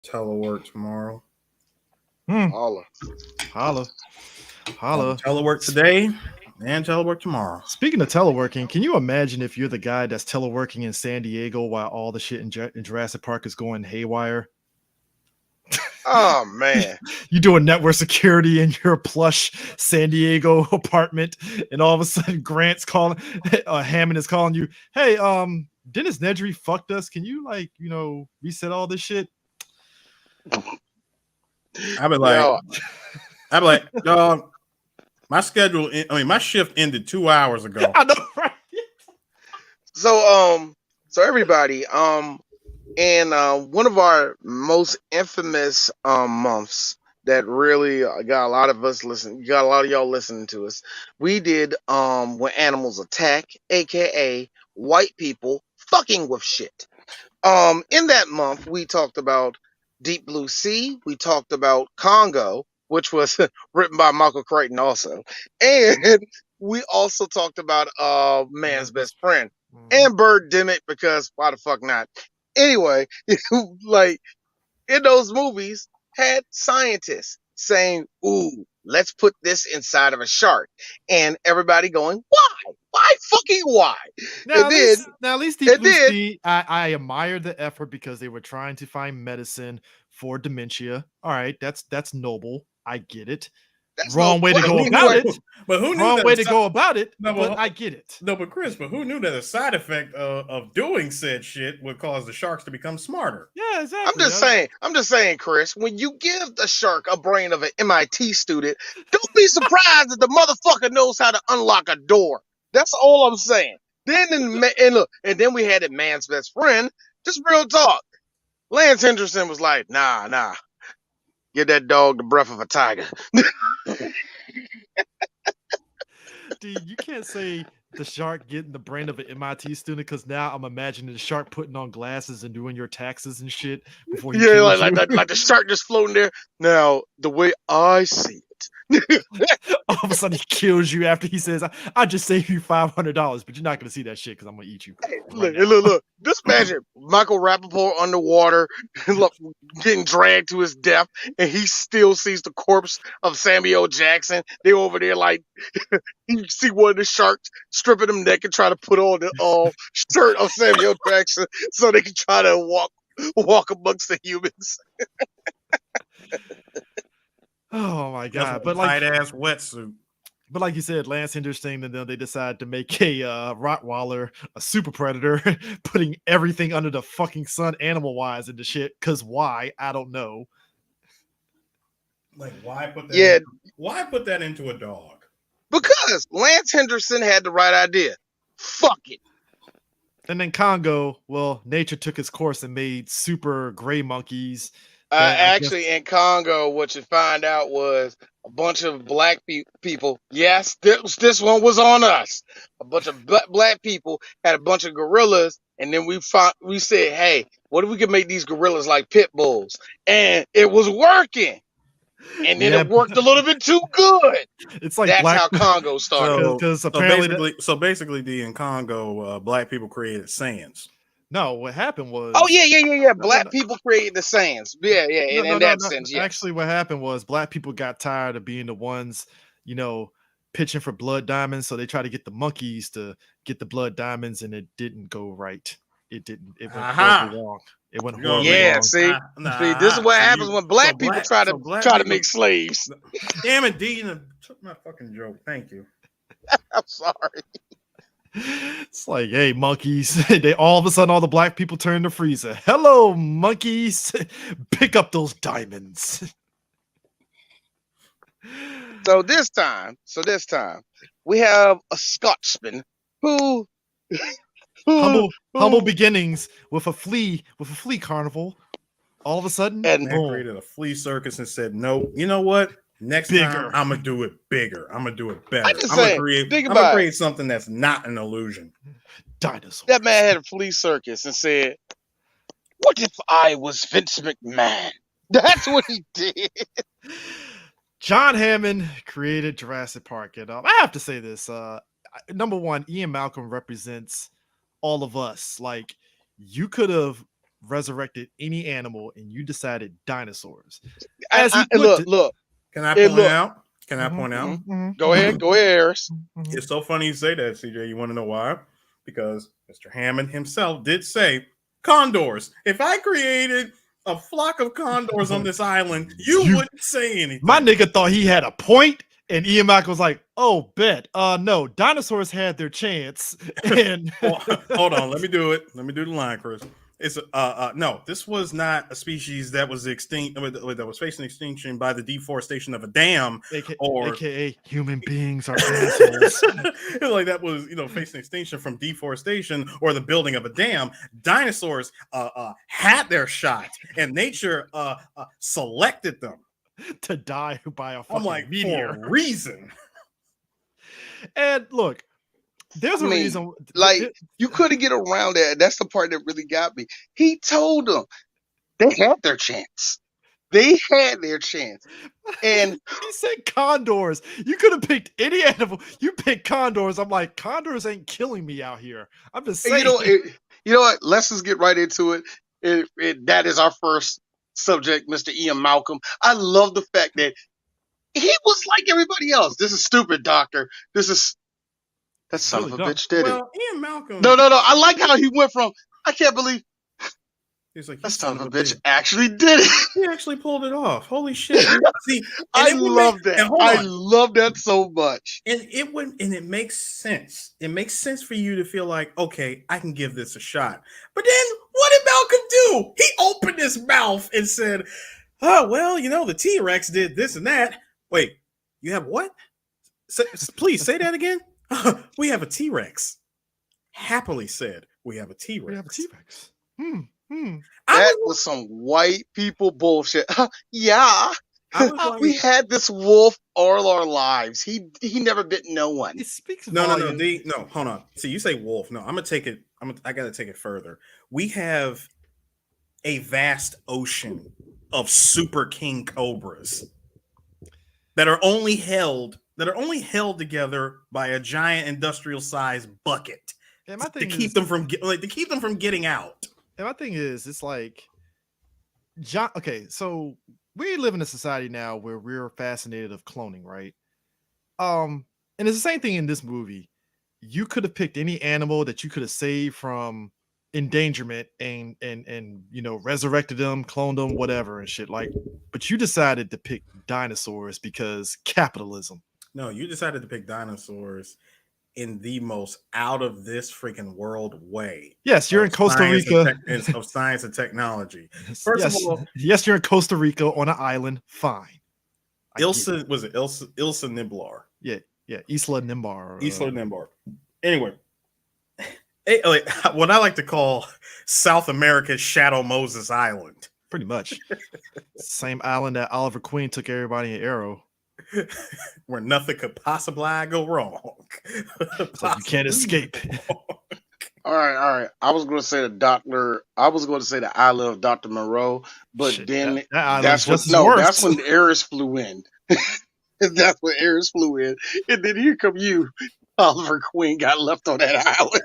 Telework tomorrow. Holla. Holla. Holla. Telework today and telework tomorrow. Speaking of teleworking, can you imagine if you're the guy that's teleworking in San Diego while all the shit in Jurassic Park is going haywire? Oh man. You doing network security in your plush San Diego apartment, and all of a sudden Grant's calling, Hammond is calling you, hey, Dennis Nedry fucked us. Can you reset all this shit? I'd be like, dog, my shift ended 2 hours ago. I know, right? So everybody, in one of our most infamous months that really got a lot of y'all listening to us. We did When Animals Attack, aka white people fucking with shit. In that month we talked about Deep Blue Sea, we talked about Congo, which was written by Michael Crichton also, and we also talked about Man's Best Friend and Birdemic, because why the fuck not? Anyway, like in those movies had scientists saying, "Ooh, let's put this inside of a shark," and everybody going, "Why? Why fucking why?" Now, at least Deep it Blue did. Sea, I admire the effort because they were trying to find medicine for dementia. All right, that's noble. I get it. That's Wrong way to go about it. But who knew Wrong that way to go about it. No, but I get it. No, but Chris, who knew that a side effect of doing said shit would cause the sharks to become smarter? Yeah, exactly. I'm just saying, Chris, when you give the shark a brain of an MIT student, don't be surprised that the motherfucker knows how to unlock a door. That's all I'm saying. And then we had it Man's Best Friend. Just real talk. Lance Henderson was like, nah. Give that dog the breath of a tiger. Dude, you can't say the shark getting the brain of an MIT student, because now I'm imagining the shark putting on glasses and doing your taxes and shit before he kills you. like the shark just floating there. Now, the way I see it. All of a sudden he kills you after he says, I just saved you $500, but you're not going to see that shit because I'm going to eat you. Hey, look. Just imagine Michael Rappaport underwater, getting dragged to his death, and he still sees the corpse of Samuel Jackson. They over there like, you see one of the sharks stripping him naked, trying to put on the shirt of Samuel Jackson so they can try to walk amongst the humans. Oh my god! But tight ass wetsuit. But like you said, Lance Henderson, and then they decide to make a Rottweiler a super predator, putting everything under the fucking sun animal-wise into shit. Because why? I don't know. Like, why put that? Why put that into a dog? Because Lance Henderson had the right idea. Fuck it. And then Congo, well, nature took its course and made super gray monkeys. Actually, in Congo, what you find out was a bunch of black people. Yes, this one was on us. A bunch of black people had a bunch of gorillas, and then we said, "Hey, what if we could make these gorillas like pit bulls?" And it was working. And then it worked a little bit too good. It's like that's how Congo started. So basically, in Congo, black people created Saiyans. No, what happened was... Oh, yeah. Black people created the Saiyans. Yeah. In that sense, yes. Actually, what happened was black people got tired of being the ones, pitching for blood diamonds. So they tried to get the monkeys to get the blood diamonds, and it didn't go right. It didn't. It went horribly wrong. It went horribly wrong. See, this is what happens when black people try to make slaves. Damn it, Dean took my fucking joke. Thank you. I'm sorry. It's like, hey, monkeys. They all of a sudden, all the black people turn to Frieza. Hello, monkeys. Pick up those diamonds. So this time, we have a Scotsman who humble beginnings with a flea carnival. All of a sudden, and created a flea circus and said, "No, you know what? Next time, I'm gonna do it bigger. I'm gonna do it better. I'm gonna create something that's not an illusion." Dinosaurs. That man had a flea circus and said, "What if I was Vince McMahon?" That's what he did. John Hammond created Jurassic Park, and I have to say this. Number one, Ian Malcolm represents all of us. Like, you could have resurrected any animal and you decided dinosaurs. Look. Can I point out? Go ahead, Harris. It's so funny you say that, CJ. You want to know why? Because Mr. Hammond himself did say condors. If I created a flock of condors on this island, you wouldn't say anything. My nigga thought he had a point, and Ian Malcolm was like, "Oh, bet. No, dinosaurs had their chance." And hold on, let me do it. Let me do the line, Chris. It's no, this was not a species that was extinct, that was facing extinction by the deforestation of a dam, AKA human beings are assholes. Like that was, facing extinction from deforestation or the building of a dam. Dinosaurs had their shot, and nature selected them to die by a fucking meteor for a reason. And look. There's a reason. Like, you couldn't get around that. That's the part that really got me. He told them they had their chance. And he said condors. You could have picked any animal. You picked condors. I'm like, condors ain't killing me out here. I'm just saying. You know what? Let's just get right into it. That is our first subject, Mr. Ian Malcolm. I love the fact that he was like everybody else. This is stupid, doctor. That son of a bitch did it. Ian Malcolm. No. I like how he went from, I can't believe. He's like, that son of a bitch actually did it. He actually pulled it off. Holy shit. See, I love that. I love that so much. And it makes sense. It makes sense for you to feel like, okay, I can give this a shot. But then what did Malcolm do? He opened his mouth and said, oh, well, the T-Rex did this and that. Wait, you have what? Please say that again. We have a T-Rex. Happily said, we have a T-Rex. We have a T-Rex. That was some white people bullshit. Yeah. We had this wolf all our lives. He never bit no one. It speaks No, hold on. See, you say wolf. No, I'm gonna take it. I gotta take it further. We have a vast ocean of super king cobras that are only held together by a giant industrial sized bucket to keep them from getting out. And my thing is, it's like, okay, so we live in a society now where we're fascinated of cloning, right? And it's the same thing in this movie. You could have picked any animal that you could have saved from endangerment and resurrected them, cloned them, whatever and shit. Like, but you decided to pick dinosaurs because capitalism. No, you decided to pick dinosaurs in the most out of this freaking world way. Yes, you're in Costa Rica. Of science and technology. First of all, yes, you're in Costa Rica on an island. Fine. Ilsa Niblar? Yeah, Isla Nimbar. Isla Nimbar. Anyway, what I like to call South America's Shadow Moses Island. Pretty much. Same island that Oliver Queen took everybody in Arrow. Where nothing could possibly go wrong. So you can't escape. All right. I was going to say the island of Dr. Moreau, but then that's when Eris flew in. That's when Eris flew in. And then here come you, Oliver Queen, got left on that island.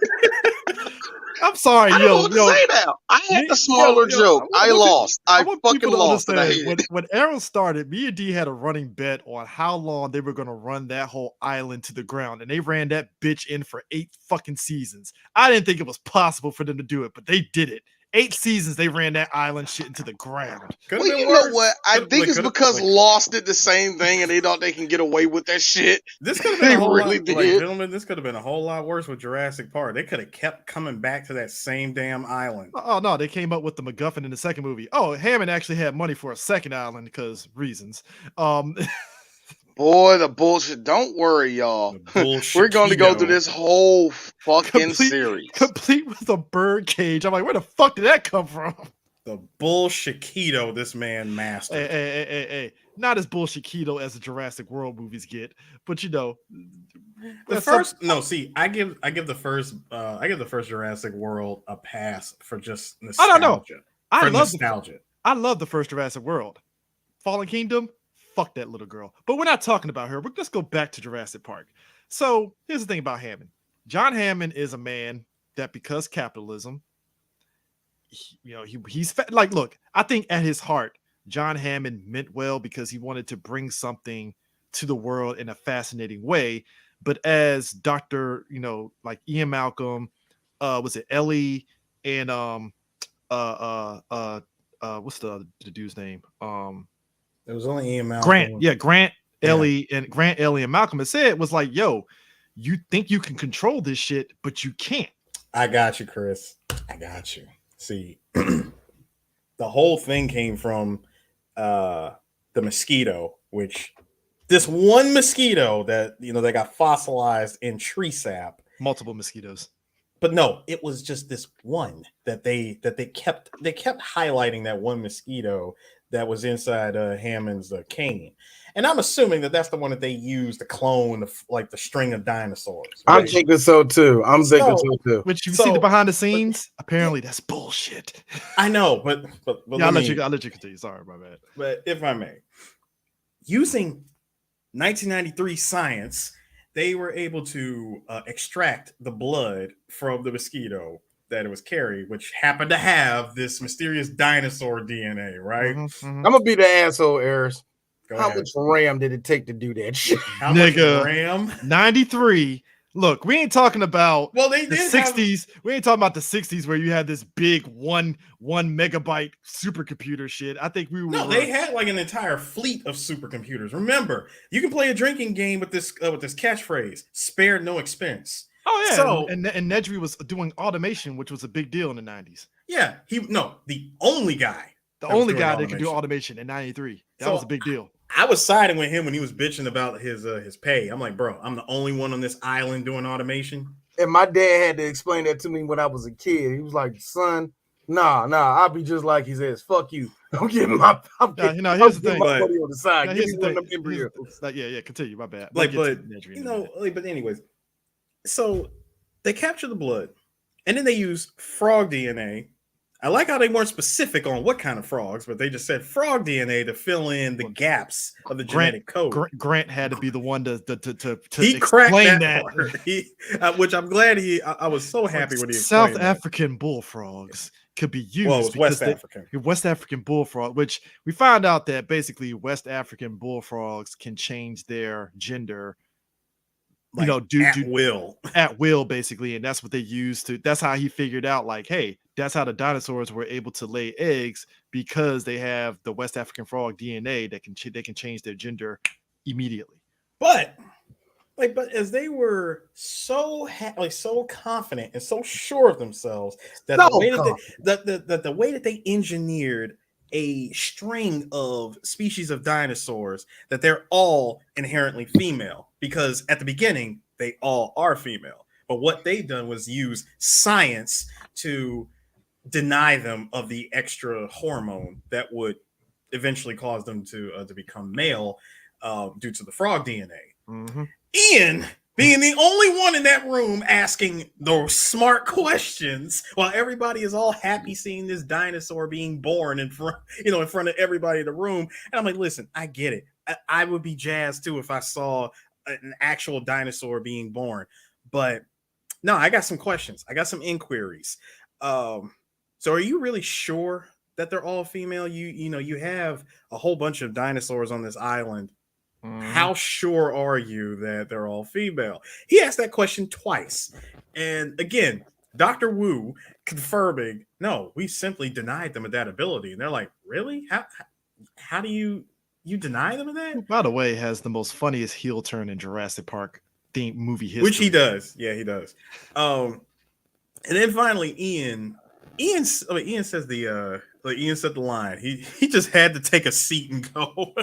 I'm sorry, I don't say that. I had the smaller joke. I lost. I fucking lost. When Arrow started, me and D had a running bet on how long they were going to run that whole island to the ground, and they ran that bitch in for 8 fucking seasons. I didn't think it was possible for them to do it, but they did it. 8 seasons they ran that island shit into the ground. Well, you know what? I think it's because Lost did the same thing and they thought they can get away with that shit. This could have been a whole lot, gentlemen, this could have been a whole lot worse with Jurassic Park. They could have kept coming back to that same damn island. Oh no, they came up with the MacGuffin in the second movie. Oh, Hammond actually had money for a second island because reasons. Boy, the bullshit. Don't worry, y'all. We're going to go through this whole fucking series. Complete with a bird cage. I'm like, where the fuck did that come from? The bullshit-keto this man mastered. Hey. Not as bullshit-keto as the Jurassic World movies get, but I give the first Jurassic World a pass for just nostalgia. I don't know. Nostalgia. I love the first Jurassic World. Fallen Kingdom. Fuck that little girl. But we're not talking about her. Let's go back to Jurassic Park. So here's the thing about Hammond. John Hammond is a man that, because capitalism, he's like, look, I think at his heart, John Hammond meant well because he wanted to bring something to the world in a fascinating way. But as Dr. Like Ian Malcolm, was it Ellie and what's the dude's name? It was only Ian Malcolm. Grant, Ellie, and Malcolm had said was like, yo, you think you can control this shit, but you can't. I got you, Chris. I got you. See, the whole thing came from the mosquito, which this one mosquito that that got fossilized in tree sap. Multiple mosquitoes. But no, it was just this one that they kept highlighting, that one mosquito that was inside Hammond's cane. And I'm assuming that that's the one that they used to clone the string of dinosaurs. Right? I'm thinking so too. Which you see the behind the scenes, apparently that's bullshit. I know, but yeah, I'll let you continue. Sorry, my bad. But if I may, using 1993 science, they were able to extract the blood from the mosquito that it was carried, which happened to have this mysterious dinosaur DNA, right? Mm-hmm. I'm gonna be the asshole, Ayers. How much RAM did it take to do that shit? How much RAM? 93. Look, we ain't talking about the 60s. We ain't talking about the 60s where you had this big one megabyte supercomputer shit. I think they had like an entire fleet of supercomputers. Remember, you can play a drinking game with this catchphrase: "Spared no expense." Oh yeah, so, and Nedry was doing automation, which was a big deal in the 90s. Yeah, the only guy. The only guy that could do automation in 93. That was a big deal. I was siding with him when he was bitching about his pay. I'm like, bro, I'm the only one on this island doing automation. And my dad had to explain that to me when I was a kid. He was like, son, nah, I'll be just like he says, fuck you. I'm getting my here's the thing. Money on the side. Give me one of them embryos. Continue, my bad. But anyways, so they capture the blood and then they use frog DNA. I like how they weren't specific on what kind of frogs, but they just said frog DNA to fill in the gaps of the genetic code. Grant had to be the one to he explain that. Which I'm glad I was so happy when he explained South African bullfrogs could be used. Well, it was West African bullfrog, which we found out that basically West African bullfrogs can change their gender. At will, basically, and that's what they used to. That's how he figured out, like, hey, that's how the dinosaurs were able to lay eggs, because they have the West African frog DNA that they can change their gender immediately. But as they were so confident and so sure of themselves that the way that they engineered a string of species of dinosaurs, that they're all inherently female, because at the beginning they all are female. But what they've done was use science to deny them of the extra hormone that would eventually cause them to become male due to the frog DNA. Mm-hmm. Ian being the only one in that room asking those smart questions while everybody is all happy seeing this dinosaur being born in front of everybody in the room. And I'm like, listen, I get it. I would be jazzed too if I saw an actual dinosaur being born. But no, I got some questions. I got some inquiries. So are you really sure that they're all female? You have a whole bunch of dinosaurs on this island. How sure are you that they're all female? He asked that question twice. And again, Dr. Wu confirming, no, we simply denied them of that ability. And they're like, really? How do you deny them of that? By the way, has the most funniest heel turn in Jurassic Park theme movie history. Which he does. Yeah, he does. And then finally, Ian says Ian said the line. He just had to take a seat and go.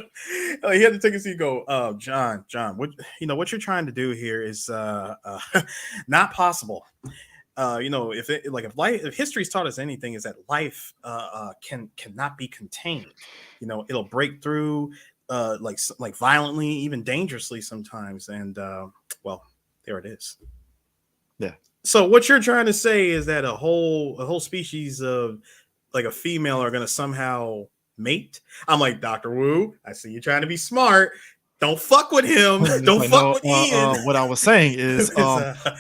He had to take a seat and go. John, what you're trying to do here is not possible. If history's taught us anything, is that life cannot be contained. It'll break through like violently, even dangerously sometimes. And there it is. Yeah. So what you're trying to say is that a whole species of like a female are going to somehow mate? I'm like, Dr. Wu, I see you trying to be smart. Don't fuck with him. Don't fuck with Ian. What I was saying is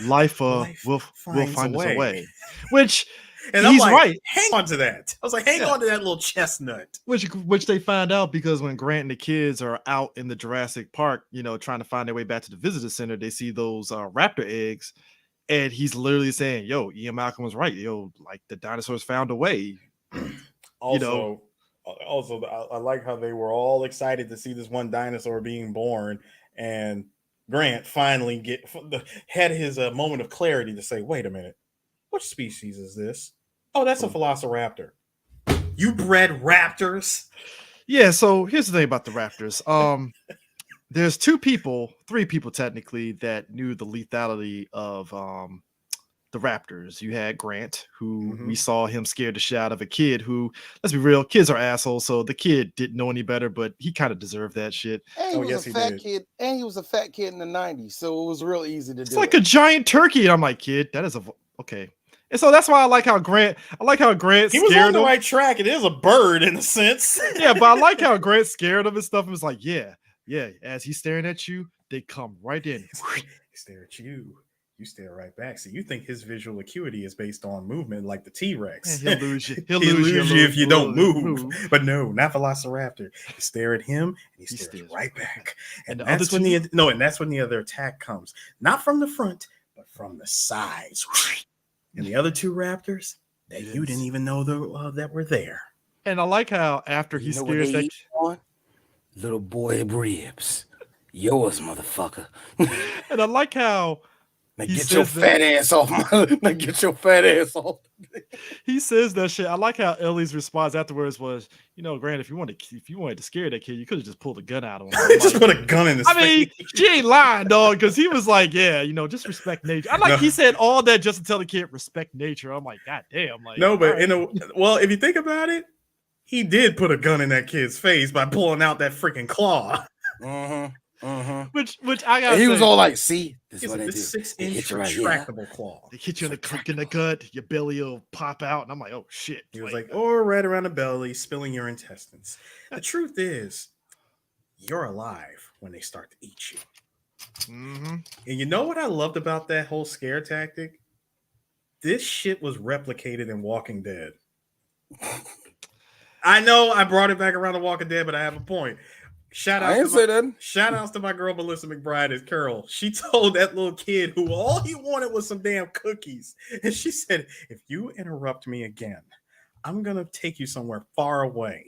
life will find us a way. Which And I'm He's like, right. hang on to that. I was like, hang on to that little chestnut. Which they find out because when Grant and the kids are out in the Jurassic Park, trying to find their way back to the visitor center, they see those raptor eggs, and he's literally saying, "Yo, Ian Malcolm was right. Yo, like the dinosaurs found a way." Also, I like how they were all excited to see this one dinosaur being born, and Grant finally had his moment of clarity to say, "Wait a minute, what species is this? Oh, that's a velociraptor. You bred raptors?" Yeah. So here's the thing about the raptors. There's three people technically that knew the lethality of the raptors. You had Grant, who we saw him scared the shit out of a kid who, let's be real, kids are assholes. So the kid didn't know any better, but he kind of deserved that shit. And he was a fat kid, and he was a fat kid in the 90s, so it was real easy to do. It's like a giant turkey. And I'm like, kid, that is okay. And so that's why I like how Grant he was on the right track. It is a bird in a sense. Yeah, but I like how Grant's scared of his stuff and was like, yeah. As he's staring at you, they come right in. He stare at you. You stare right back. So you think his visual acuity is based on movement like the T-Rex. He'll lose you. He'll lose you if you don't move. But no, not Velociraptor. You stare at him and he stares right back. And that's when the other attack comes. Not from the front, but from the sides. And the other two raptors that you didn't even know that were there. And I like how after he scares that little boy ribs. Yours, motherfucker. And I like how now get your fat ass off get your fat ass off. He says that shit. I like how Ellie's response afterwards was, Grant, if you wanted to scare that kid, you could have just pulled a gun out of him. Just put a gun in his face. mean, she ain't lying, dog, because he was like, yeah, just respect nature. He said all that just to tell the kid respect nature. I'm like, God damn. Like, no, but if you think about it, he did put a gun in that kid's face by pulling out that freaking claw. Which I got. He was all like, "See, this is what I do. 6-inch retractable claw. They hit you in the gut, your belly will pop out, and I'm like, oh shit." He was like, right around the belly, spilling your intestines. The truth is, you're alive when they start to eat you. And you know what I loved about that whole scare tactic? This shit was replicated in Walking Dead. I know I brought it back around to Walking Dead, but I have a point. Shout outs to my girl Melissa McBride as Carol. She told that little kid who all he wanted was some damn cookies. And she said, if you interrupt me again, I'm going to take you somewhere far away.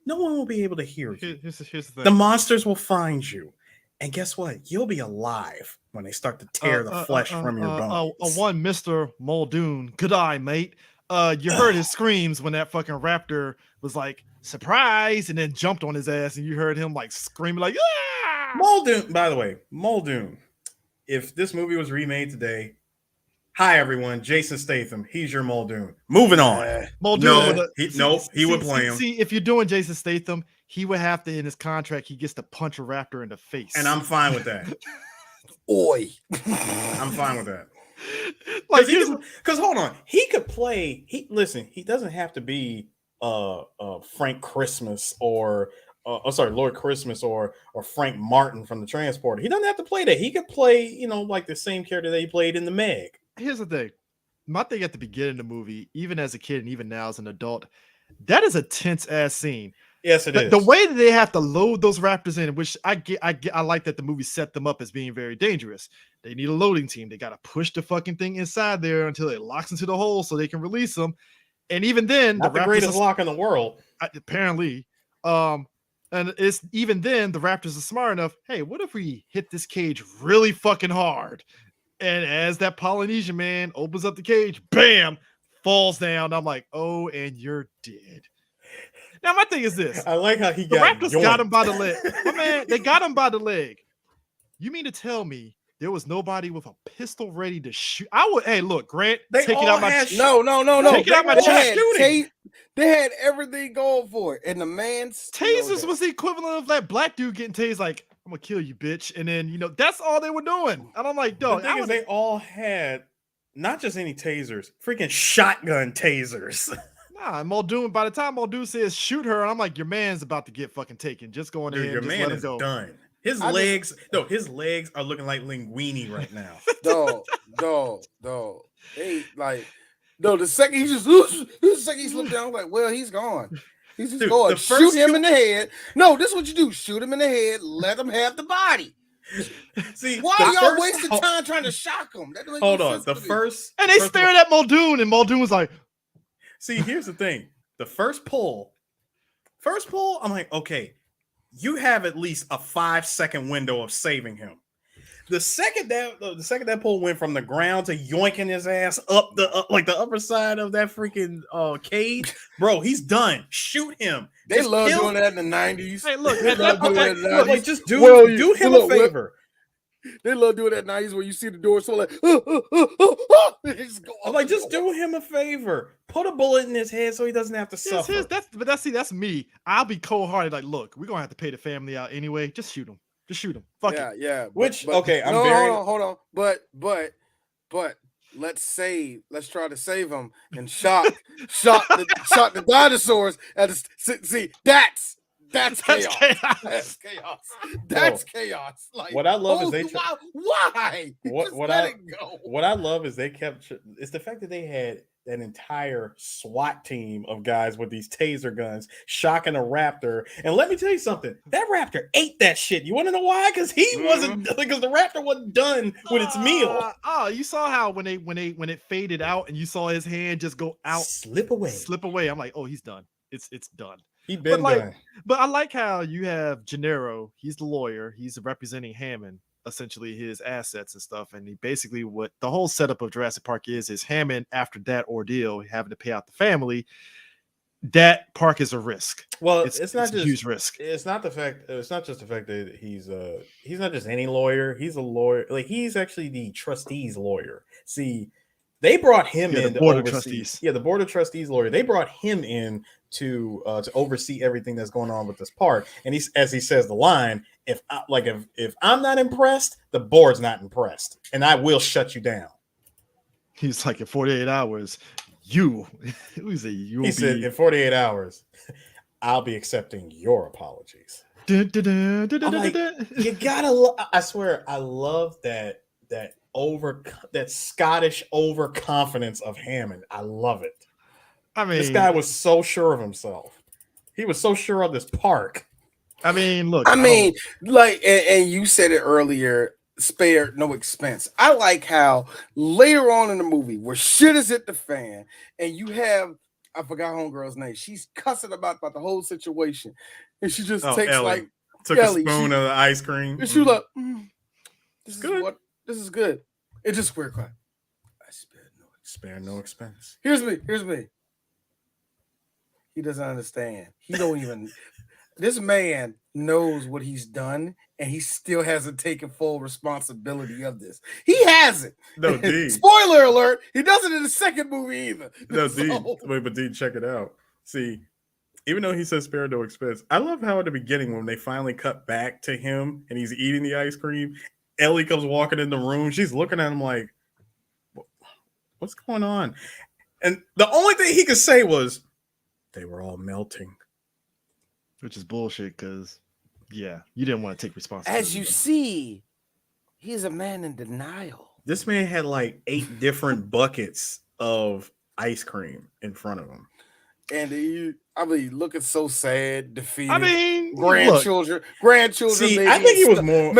No one will be able to hear you. Here's the thing. The monsters will find you. And guess what? You'll be alive when they start to tear the flesh from your bones. One Mr. Muldoon. Good eye, mate. You heard his screams when that fucking raptor was like, surprise, and then jumped on his ass, and you heard him like screaming like, ah! Muldoon, by the way, if this movie was remade today, hi everyone, Jason Statham, he's your Muldoon. Moving on. Muldoon, he would play him. See, if you're doing Jason Statham, he would have to, in his contract, he gets to punch a raptor in the face. And I'm fine with that. Oi. I'm fine with that. Like, because hold on, he could play. He doesn't have to be Frank Christmas or Lord Christmas or Frank Martin from the Transporter. He doesn't have to play that. He could play, like the same character that he played in the Meg. Here's the thing. My thing at the beginning of the movie, even as a kid and even now as an adult, that is a tense ass scene. Yes, it is. The way that they have to load those raptors in, which I like that the movie set them up as being very dangerous. They need a loading team. They got to push the fucking thing inside there until it locks into the hole so they can release them. And even then, not the greatest lock in the world, apparently. And it's even then the raptors are smart enough. Hey, what if we hit this cage really fucking hard? And as that Polynesian man opens up the cage, bam, falls down. I'm like, oh, and you're dead. Now, my thing is this. I like how the Raptors got him by the leg. My man, they got him by the leg. You mean to tell me there was nobody with a pistol ready to shoot? Hey, look, Grant, take it out my chest. No. Take it out my chest. They had everything going for it. And the man's tasers was the equivalent of that black dude getting tased like, I'm going to kill you, bitch. And then, that's all they were doing. And I'm like, dog. They all had not just any tasers, freaking shotgun tasers. Nah, Muldoon, by the time Muldoon says shoot her, I'm like, your man's about to get fucking taken. Just go in there and just let him go. Done. His legs are looking like linguine right now. Dog. They like No, the second he slipped down, I'm like, well, he's gone. He's just Dude, going. the Shoot first him two- in the head. No, this is what you do. Shoot him in the head. Let him have the body. See, Why the are y'all first- wasting time trying to shock him? That don't make Hold no on. sense The to me. first And they first of stared all- at Muldoon, and Muldoon was like, See, here's the thing. The first pull, I'm like, okay, you have at least a 5-second window of saving him. The second that pull went from the ground to yoinking his ass up the upper side of that freaking cage, bro, he's done. Shoot him. They Just love kill- doing that in the 90s. hey, look, They at love that doing point, that in the Look, 90s. like just do Well, him look, a favor. They love doing that in the 90s where you see the door so like, they just go I'm up like, and just go. do him a favor. Put a bullet in his head so he doesn't have to suffer. that's me. I'll be cold hearted. Like, look, we're gonna have to pay the family out anyway. Just shoot him. Fuck it. Yeah. I'm no, very hold on. But let's try to save him and shock the dinosaurs at see that's chaos. That's chaos. That's chaos. Like what I love is they why? Just let it go. What I love is they kept it's the fact that they had an entire SWAT team of guys with these taser guns shocking a raptor. And let me tell you something, that raptor ate that shit. You want to know why? Because because the raptor wasn't done with its meal. You saw how when it faded out and you saw his hand just go out, slip away. I'm like, oh, he's done. It's done. He been done. But I like how you have Gennaro. He's the lawyer. He's representing Hammond, essentially his assets and stuff. And he basically, what the whole setup of Jurassic Park is Hammond, after that ordeal, having to pay out the family. That park is a risk. Well, it's not just a huge risk. It's not just the fact that he's not just any lawyer. He's a lawyer. Like, he's actually the trustee's lawyer. See, they brought him in the board of oversee. trustees. Yeah, the board of trustees lawyer. They brought him in to oversee everything that's going on with this park. And as he says the line, if I'm not impressed, the board's not impressed, and I will shut you down. He's like, in 48 hours, you he said in 48 hours, I'll be accepting your apologies. I'm like, you gotta. I swear, I love that Scottish overconfidence of Hammond. I love it. I mean, this guy was so sure of himself. He was so sure of this park. I mean, look. Like, and you said it earlier, spared no expense. I like how later on in the movie, where shit is at the fan, and you have, I forgot homegirl's name. She's cussing about the whole situation, and she just takes Ellie. took a spoon of the ice cream. And she was like, "This is good. This is good." It just square cut. I spare no expense. Here's me. He doesn't understand. He don't even. This man knows what he's done, and he still hasn't taken full responsibility of this. He hasn't. No, D. Spoiler alert: he doesn't in the second movie either. No, D. Wait, but D, check it out. See, even though he says spare no expense, I love how at the beginning when they finally cut back to him and he's eating the ice cream, Ellie comes walking in the room. She's looking at him like, "What's going on?" And the only thing he could say was, "They were all melting." Which is bullshit, because, yeah, you didn't want to take responsibility. As you see, he's a man in denial. This man had like 8 different buckets of ice cream in front of him. And looking so sad, defeated. I mean, grandchildren. See, I think he was more.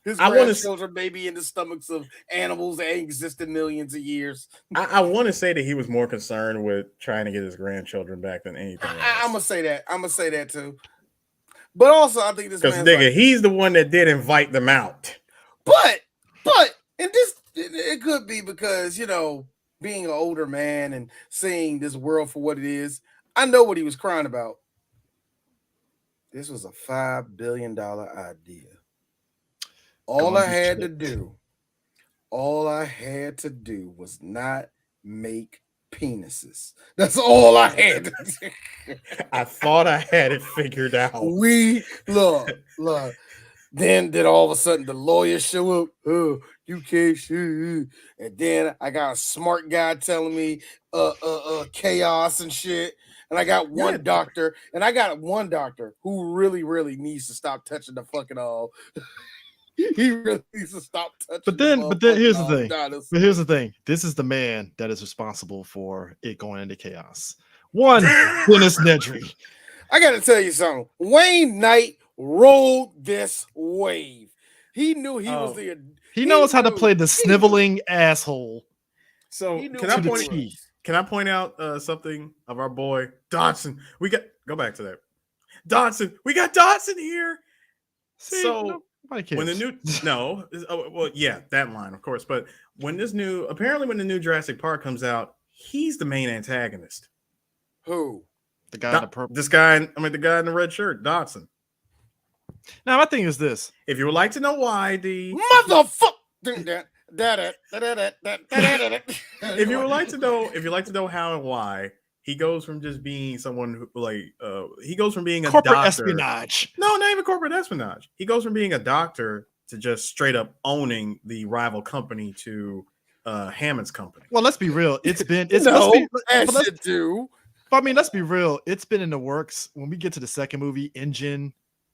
His grandchildren maybe in the stomachs of animals that ain't existed millions of years. I want to say that he was more concerned with trying to get his grandchildren back than anything else. I'm gonna say that too. But also, I think this because nigga, he's the one that did invite them out. But and this it could be because being an older man and seeing this world for what it is, I know what he was crying about. This was a $5 billion idea. All I had to do was not make penises. That's all I had to do. I thought I had it figured out. We look. Then all of a sudden the lawyers show up. Oh, you can't shoot. And then I got a smart guy telling me chaos and shit. And I got one doctor who really, really needs to stop touching the fucking all. He really needs to stop touching. But then here's the thing. But here's the thing. This is the man that is responsible for it going into chaos. One, Dennis Nedry. I got to tell you something. Wayne Knight rode this wave. He knew he was the. He knows how to play the sniveling asshole. So can I point out something of our boy Dodson? Go back to that. Dodson, we got Dodson here. See, so when the new that line, of course. But when the new Jurassic Park comes out, he's the main antagonist. Who? The guy in the purple. The guy in the red shirt, Dodson. Now my thing is this: if you would like to know why, motherfucker. If you would like to know how and why, he goes from just being someone who he goes from being a corporate doctor. Espionage. No, not even corporate espionage. He goes from being a doctor to just straight up owning the rival company to Hammond's company. Well, let's be real. Let's be real. It's been in the works. When we get to the second movie, Engine,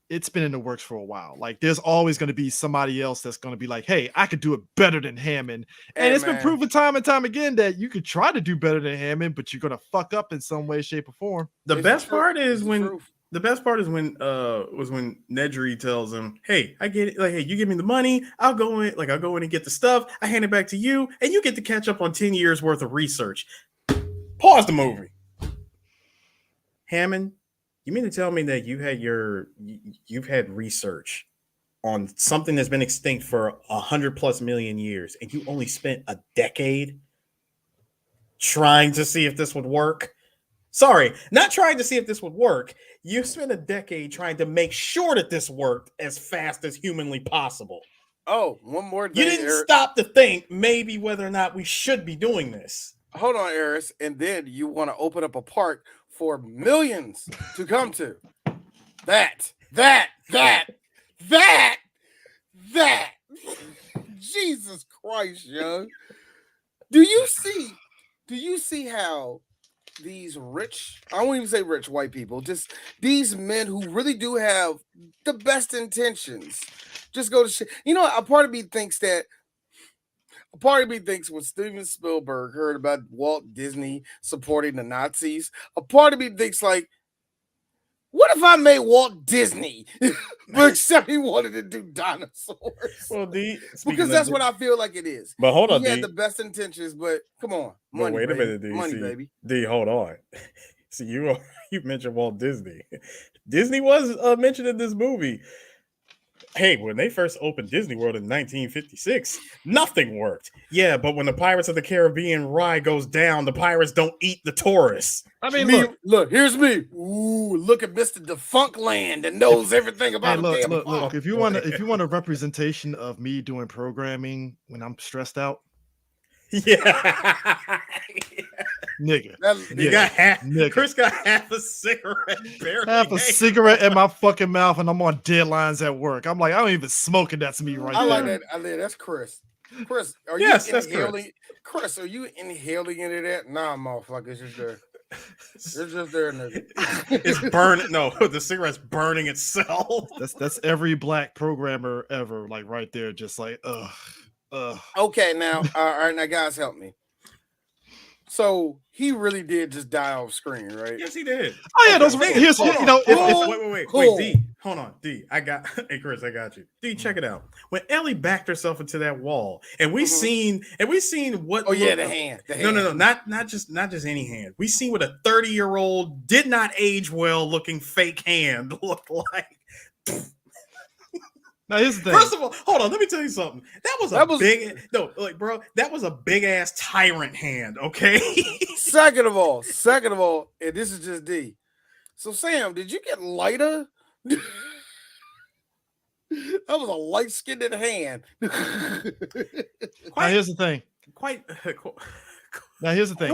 it's been in the works for a while. Like, there's always going to be somebody else that's going to be like, hey, I could do it better than Hammond. And it's been proven time and time again that you could try to do better than Hammond, but you're going to fuck up in some way, shape, or form. The best part is when Nedry tells him, hey, I get it. Like, hey, you give me the money. I'll go in and get the stuff. I hand it back to you, and you get to catch up on 10 years worth of research. Pause the movie. Hammond, you mean to tell me that you've had research on something that's been extinct for 100+ million years, and you only spent a decade trying to see if this would work? Sorry, not trying to see if this would work. You spent a decade trying to make sure that this worked as fast as humanly possible. Oh, one more thing. You didn't stop to think maybe whether or not we should be doing this. Hold on, Eris, and then you want to open up a park for millions to come to. That. Jesus Christ, young. Do you see how these rich, I won't even say rich white people, just these men who really do have the best intentions, just go to shit. You know, a part of me thinks when Steven Spielberg heard about Walt Disney supporting the Nazis, a part of me thinks like, what if I made Walt Disney, but except he wanted to do dinosaurs? Well, because that's what I feel like it is. But hold on, he had the best intentions, but come on, money, wait a minute, D. Money, baby. D, hold on. See, you mentioned Walt Disney. Disney was mentioned in this movie. Hey, when they first opened Disney World in 1956, nothing worked. Yeah, but when the Pirates of the Caribbean ride goes down, the pirates don't eat the tourists. I mean, look, here's me. Ooh, look at Mr. Defunct Land that knows everything about look. If you want a representation of me doing programming when I'm stressed out, yeah. Nigga. Chris got half a cigarette. Cigarette in my fucking mouth, and I'm on deadlines at work. I'm like, I don't even smoke, and that's me right I there. like that. That's Chris. Chris, are you inhaling? Chris, are you inhaling into that? Nah, motherfucker, it's just there. It's just there, nigga. It's burning. No, the cigarette's burning itself. That's every black programmer ever, like right there, just like ugh. Okay, now, all right, now, guys, help me. So he really did just die off screen, right? Yes, he did. Oh yeah, those. Here's wait, D, hold on, D. Hey Chris, I got you. D, check it out. When Ellie backed herself into that wall, and we seen what? Oh yeah, the hand. No, not just any hand. We seen what a 30-year-old did not age well looking fake hand looked like. Now here's the thing. First of all, hold on. Let me tell you something. That was that was a big ass tyrant hand. Okay. Second of all, and this is just D. So Sam, did you get lighter? That was a light skinned hand. Now here's the thing. Now here's the thing.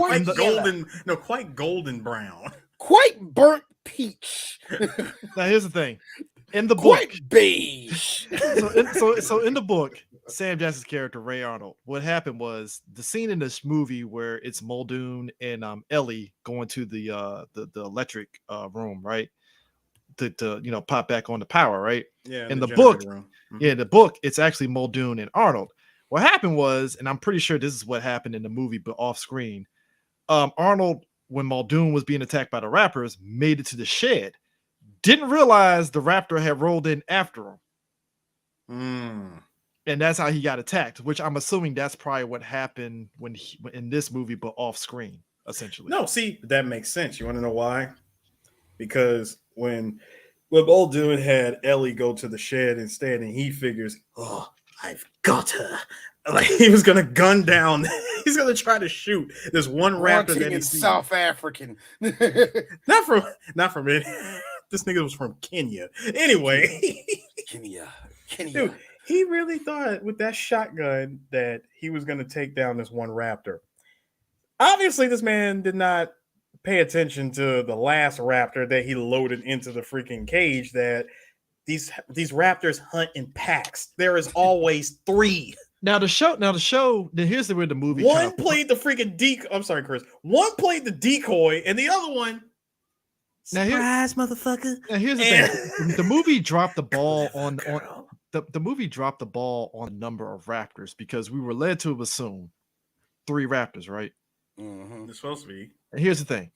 Quite golden brown. Quite burnt peach. Now here's the thing. In the book, quite beige. So in the book, Sam Jackson's character Ray Arnold, what happened was the scene in this movie where it's Muldoon and Ellie going to the electric room, right? to pop back on the power, right? Yeah. In the book, room. yeah, the book, it's actually Muldoon and Arnold. What happened was, and I'm pretty sure this is what happened in the movie, but off screen. Arnold, when Muldoon was being attacked by the Raptors, made it to the shed. Didn't realize the Raptor had rolled in after him. And that's how he got attacked, which I'm assuming that's probably what happened when in this movie, but off screen, essentially. No, see, that makes sense. You want to know why? Because when Muldoon had Ellie go to the shed instead, and he figures, oh, I've got her. Like he was gonna gun down, he's gonna try to shoot this one raptor that he's South African. not from it. This nigga was from Kenya. Anyway, Kenya. Dude, he really thought with that shotgun that he was gonna take down this one raptor. Obviously, this man did not pay attention to the last raptor that he loaded into the freaking cage. That these raptors hunt in packs. There is always 3. Now the show. Then here's where the movie. One played the freaking decoy. I'm sorry, Chris. One played the decoy, and the other one. Surprise, motherfucker! Now here's the thing: the movie dropped the ball on the movie dropped the ball on a number of raptors because we were led to assume 3 raptors, right? It's supposed to be. And here's the thing: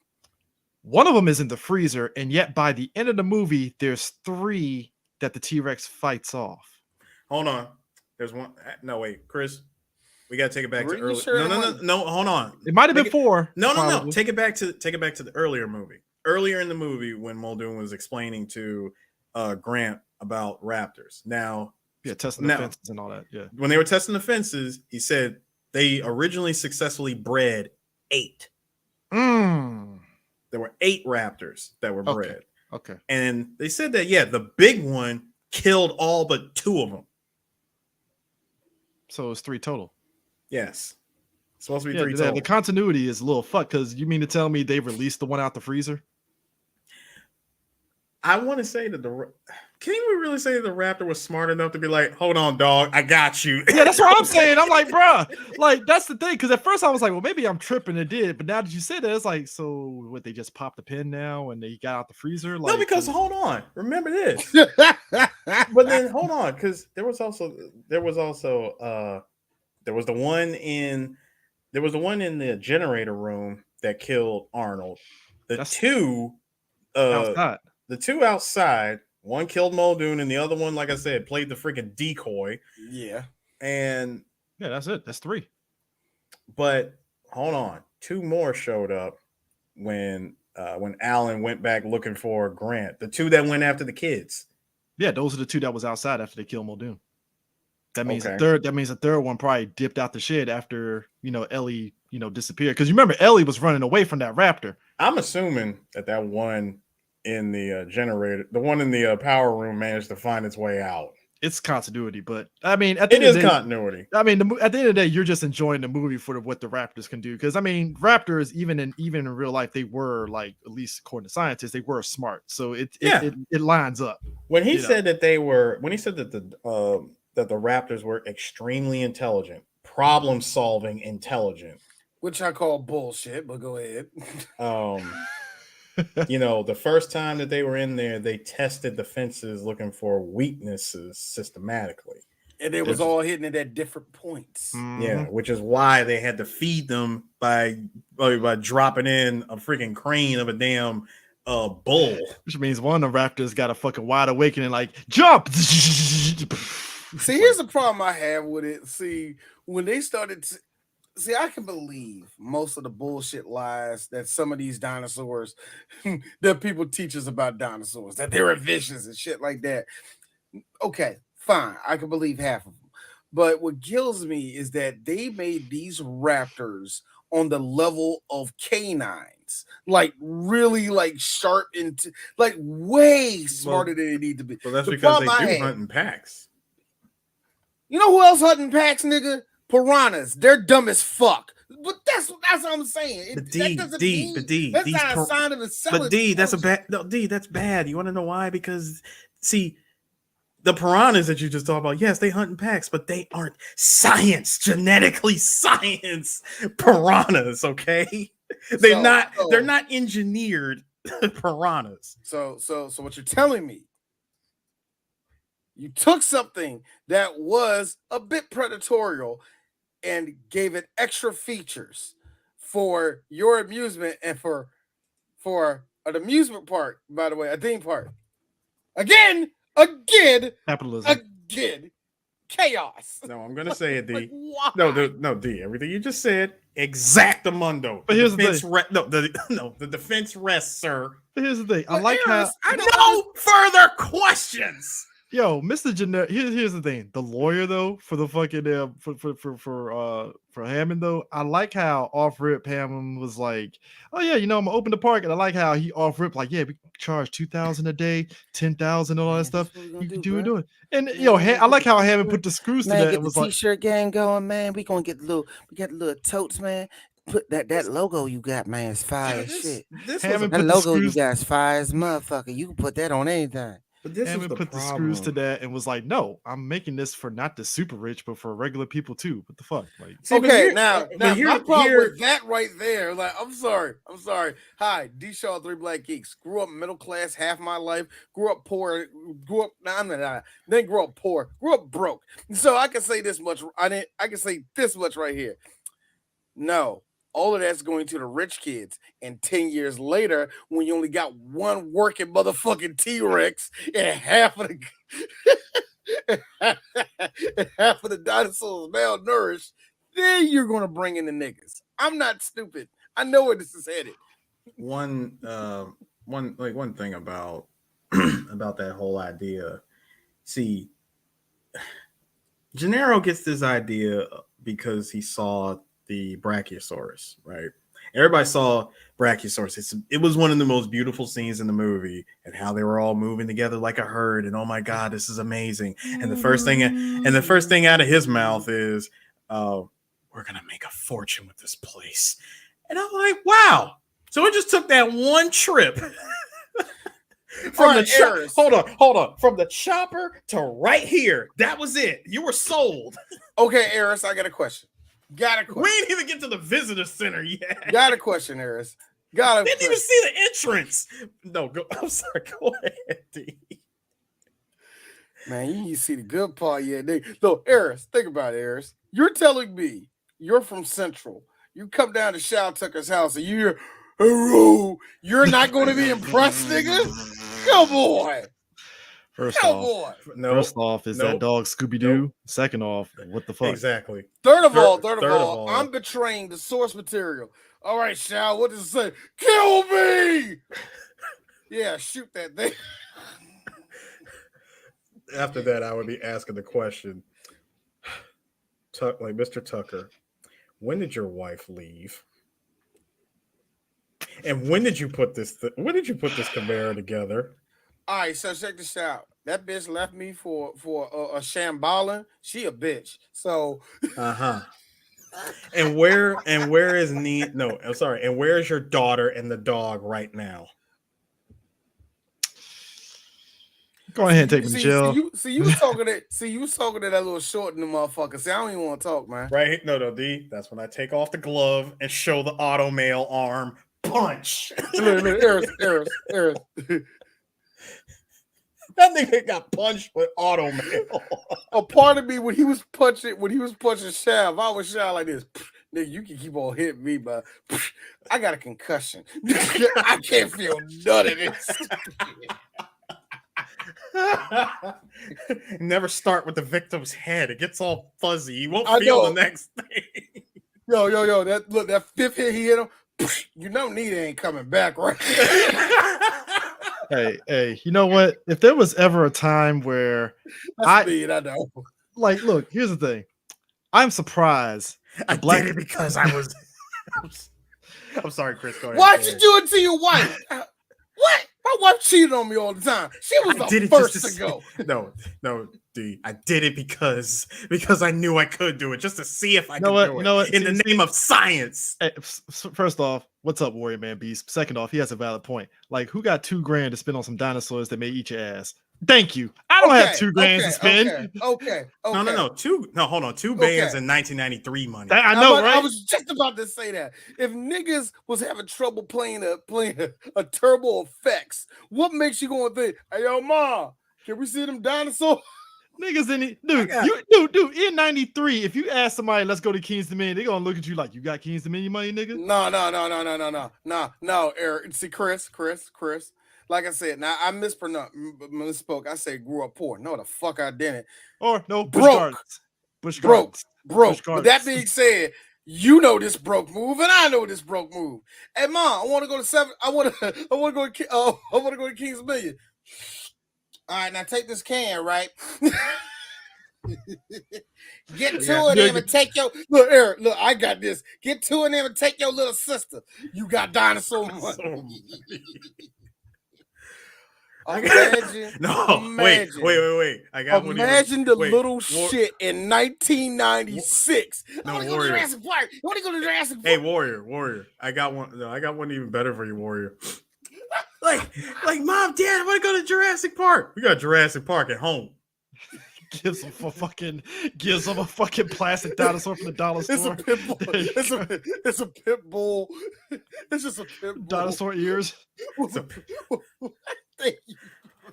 one of them is in the freezer, and yet by the end of the movie, there's 3 that the T-Rex fights off. Hold on. There's one. No, wait, Chris. We gotta take it back to earlier. Sure No. Hold on. It might have been 4. No. Take it back to the earlier movie. Earlier in the movie, when Muldoon was explaining to Grant about raptors. Now, testing the fences and all that. Yeah. When they were testing the fences, he said they originally successfully bred 8. There were 8 raptors that were bred. Okay. And they said that the big one killed all but 2 of them. So it's 3 total. Yes. It's supposed to be 3 total. The continuity is a little fucked because you mean to tell me they released the one out the freezer? I want to say that can we really say that the raptor was smart enough to be like, hold on, dog, I got you? Yeah, that's what I'm saying. I'm like, bruh, like that's the thing. Because at first I was like, well, maybe I'm tripping. It did, but now that you said that, it's like, so what? They just popped the pin now and they got out the freezer? Like, no, because hold on, remember this. But then hold on, because there was the one in the generator room that killed Arnold. The 2 outside. The 2 outside, one killed Muldoon, and the other one, like I said, played the freaking decoy. Yeah. And yeah, that's it. That's 3. But hold on, 2 more showed up when Alan went back looking for Grant. The 2 that went after the kids. Yeah, those are the 2 that was outside after they killed Muldoon. That means Okay. the third one probably dipped out the shed after Ellie disappeared. Because you remember Ellie was running away from that raptor. I'm assuming that one in the generator, the one in the power room, managed to find its way out. It's continuity, but I mean, it is continuity. I mean, at the end of the day, you're just enjoying the movie for what the raptors can do. Because I mean, raptors, even in real life, they were like, at least according to scientists, they were smart. So it lines up. When he said that the raptors were extremely intelligent, problem solving intelligent, which I call bullshit, but go ahead. The first time that they were in there, they tested the fences looking for weaknesses systematically. And it was all hitting it at different points. Yeah, which is why they had to feed them by dropping in a freaking crane of a damn bull. Which means one of the raptors got a fucking wide awakening, like, jump! See, here's the problem I have with it. See, when they started... See, I can believe most of the bullshit lies that some of these dinosaurs, that people teach us about dinosaurs, that they were vicious and shit like that. Okay, fine. I can believe half of them. But what kills me is that they made these raptors on the level of canines, like really like sharp and like way smarter than they need to be. Well, that's because they do hunt in packs. You know who else hunting packs, nigga? Piranhas, they're dumb as fuck. But that's what I'm saying. That's not a sign of intelligence. But D, that's bad. No, D, that's bad. You want to know why? Because see, the piranhas that you just talked about, yes, they hunt in packs, but they aren't genetically science piranhas. Okay, they're not engineered piranhas. So what you're telling me, you took something that was a bit predatorial and gave it extra features for your amusement and for an amusement park, by the way, a theme park. Again, Capitalism. chaos. No, I'm gonna say it, D. Like, why? No, D. Everything you just said, exactamundo. But here's the defense thing. the defense rests, sir. But here's the thing. I But like how No further questions. Yo, Mr. Generic. Here's the thing. The lawyer though, for the fucking for Hammond though, I like how off rip Hammond was like, oh yeah, I'm gonna open the park, and I like how he off rip like, yeah, we charge $2,000 a day, $10,000, all that stuff. You can do it. And I like how Hammond put the screws to that. Get and was the like, t-shirt gang going, man. We got the little totes, man. Put that logo you got, man, is fire as shit. Hammond That put the logo you screws. got is fire as motherfucker. You can put that on anything. But this Hammond was put the screws to that and was like, no, I'm making this for not the super rich, but for regular people too. What the fuck? Like, See, Okay, now my problem here- with that right there, like, I'm sorry. Hi, D Shaw, 3 Black Geeks. Grew up middle class half my life. Grew up poor. Then grew up poor. Grew up broke. So I can say this much. I can say this much right here. No, all of that's going to the rich kids. And 10 years later, when you only got one working motherfucking T-Rex and half of the dinosaurs malnourished, then you're going to bring in the niggas. I'm not stupid. I know where this is headed. One thing about about that whole idea. See, Gennaro gets this idea because he saw the Brachiosaurus, right? Everybody saw Brachiosaurus. It was one of the most beautiful scenes in the movie, and how they were all moving together like a herd. And oh my god, this is amazing! And the first thing out of his mouth is, "We're gonna make a fortune with this place." And I'm like, wow! So it just took that one trip from the hold on, from the chopper to right here. That was it. You were sold. Okay, Eris, I got a question. We ain't even get to the visitor center yet. Got a question, Eris. Didn't even see the entrance. No, go. I'm sorry. Go ahead, D. Man, you need to see the good part. Yeah, look, Eris, think about it, Eris. You're telling me you're from Central. You come down to Shao Tucker's house and you hear, "Hello," you're not going to be impressed, nigga? Come on. First off, is that dog Scooby Doo? Nope. Second off, what the fuck? Exactly. Third of all, I'm betraying the source material. All right, Shao, what does it say? Kill me! Yeah, shoot that thing. After that, I would be asking the question, like, Mr. Tucker, when did your wife leave? And when did you put this Camaro together? All right, so check this out. That bitch left me for a Shambhala. She a bitch. So And where is No, I'm sorry. And where is your daughter and the dog right now? Go ahead and take me to jail. You was talking to that little short in the motherfucker. See, I don't even want to talk, man. Right? No, D. That's when I take off the glove and show the auto mail arm. Punch. Eris. That nigga got punched with auto mail. A part of me when he was punching Shav, I was Shav like this. Nigga, you can keep on hitting me, but I got a concussion. I can't feel none of this. Never start with the victim's head. It gets all fuzzy. You won't feel the next thing. Yo, that fifth hit he hit him. You know, Nita ain't coming back, right? Hey, you know what? If there was ever a time where I know. Like, look, here's the thing. I'm surprised. I did it because I was. I'm sorry, Chris. Go ahead. Why'd you do it to your wife? What? My wife cheated on me all the time. She was the first to go. No, D. I did it because I knew I could do it, just to see if I could do it. In the name of science. Hey, first off, what's up, Warrior Man Beast? Second off, he has a valid point. Like, who got $2,000 to spend on some dinosaurs that may eat your ass? Thank you. I don't have $2,000 to spend. Okay. No, hold on. Two bands in 1993 money. I know, right? I was just about to say that. If niggas was having trouble playing a turbo effects, what makes you going to think, hey, yo, ma, can we see them dinosaurs? Niggas in it, dude, in 93, if you ask somebody, let's go to Kings Dominion, they're gonna look at you like, you got Kings Dominion money, nigga? No, Eric. See, Chris. Like I said, now I misspoke. I said grew up poor. No, the fuck I didn't. Or no, broke. Broke. But that being said, you know this broke move, and I know this broke move. Hey, Mom, I want to go to seven. I want to go to Kings Dominion. All right, now take this can, right? Get two of them and take your look, Eric. Look, I got this. Get two of them and take your little sister. You got dinosaur money. Imagine. Wait. I got one. Imagine the little shit in 1996. No, I want to go to Jurassic Park. I want to go to Jurassic Park. Hey, Warrior. I got one. No, I got one even better for you, Warrior. like, Mom, Dad, I want to go to Jurassic Park. We got Jurassic Park at home. Gives them a fucking plastic dinosaur from the dollar store. It's a pit bull. It's just a pit bull. Dinosaur ears. It's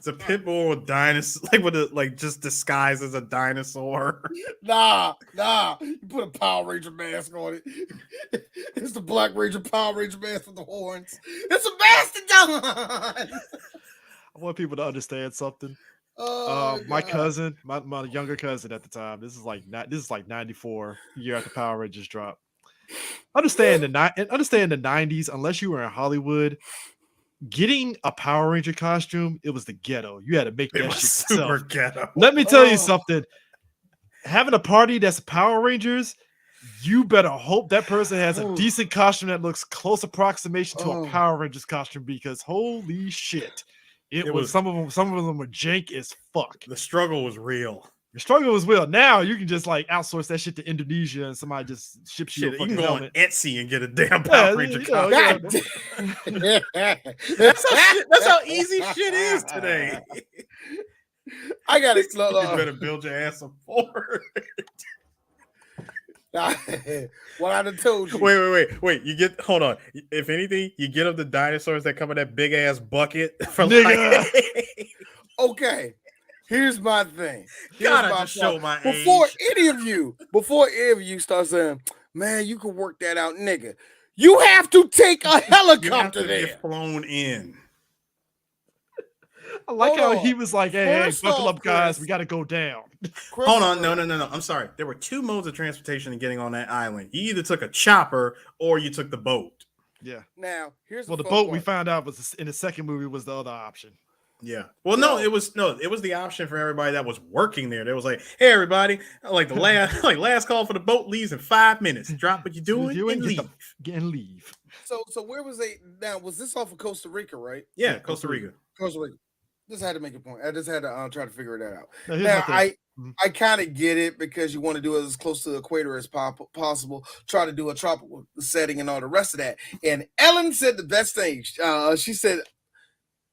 a pit bull with dinosaur, just disguised as a dinosaur. Nah. You put a Power Ranger mask on it. It's the Black Ranger Power Ranger mask with the horns. It's a mastodon. I want people to understand something. Oh, my cousin, my younger cousin at the time. This is like 94, year after Power Rangers dropped. Understand the 90s. Unless you were in Hollywood, getting a Power Ranger costume, it was the ghetto. You had to make that shit super yourself. Ghetto. Let me tell you something. Having a party that's Power Rangers, you better hope that person has a decent costume that looks close approximation to a Power Rangers costume, because holy shit. It was some of them were jank as fuck. The struggle was real. The struggle was real. Now you can just like outsource that shit to Indonesia and somebody just ships you a fucking you can go helmet. on Etsy and get a damn Power Ranger costume. That's how easy shit is today. I got it. You better build your ass up for it. What I done told you. Wait. Hold on. If anything, you get up the dinosaurs that come in that big ass bucket for Okay. Here's my thing. Show my before age. any of you start saying, man, you can work that out, nigga. You have to take a helicopter there. Get flown in. I like how he was like, hey, buckle up, guys. We got to go down. Hold on. No. I'm sorry. There were two modes of transportation in getting on that island. You either took a chopper or you took the boat. Yeah. Now, here's the boat we found out was in the second movie was the other option. Yeah. Well, it was the option for everybody that was working there. They was like, hey, everybody, the last call for the boat leaves in 5 minutes. Drop what you're doing and leave. So where was they now? Was this off of Costa Rica, right? Yeah, Costa Rica. Just had to make a point. I just had to try to figure that out. Now, I kind of get it, because you want to do it as close to the equator as possible. Try to do a tropical setting and all the rest of that. And Ellen said the best thing. She said,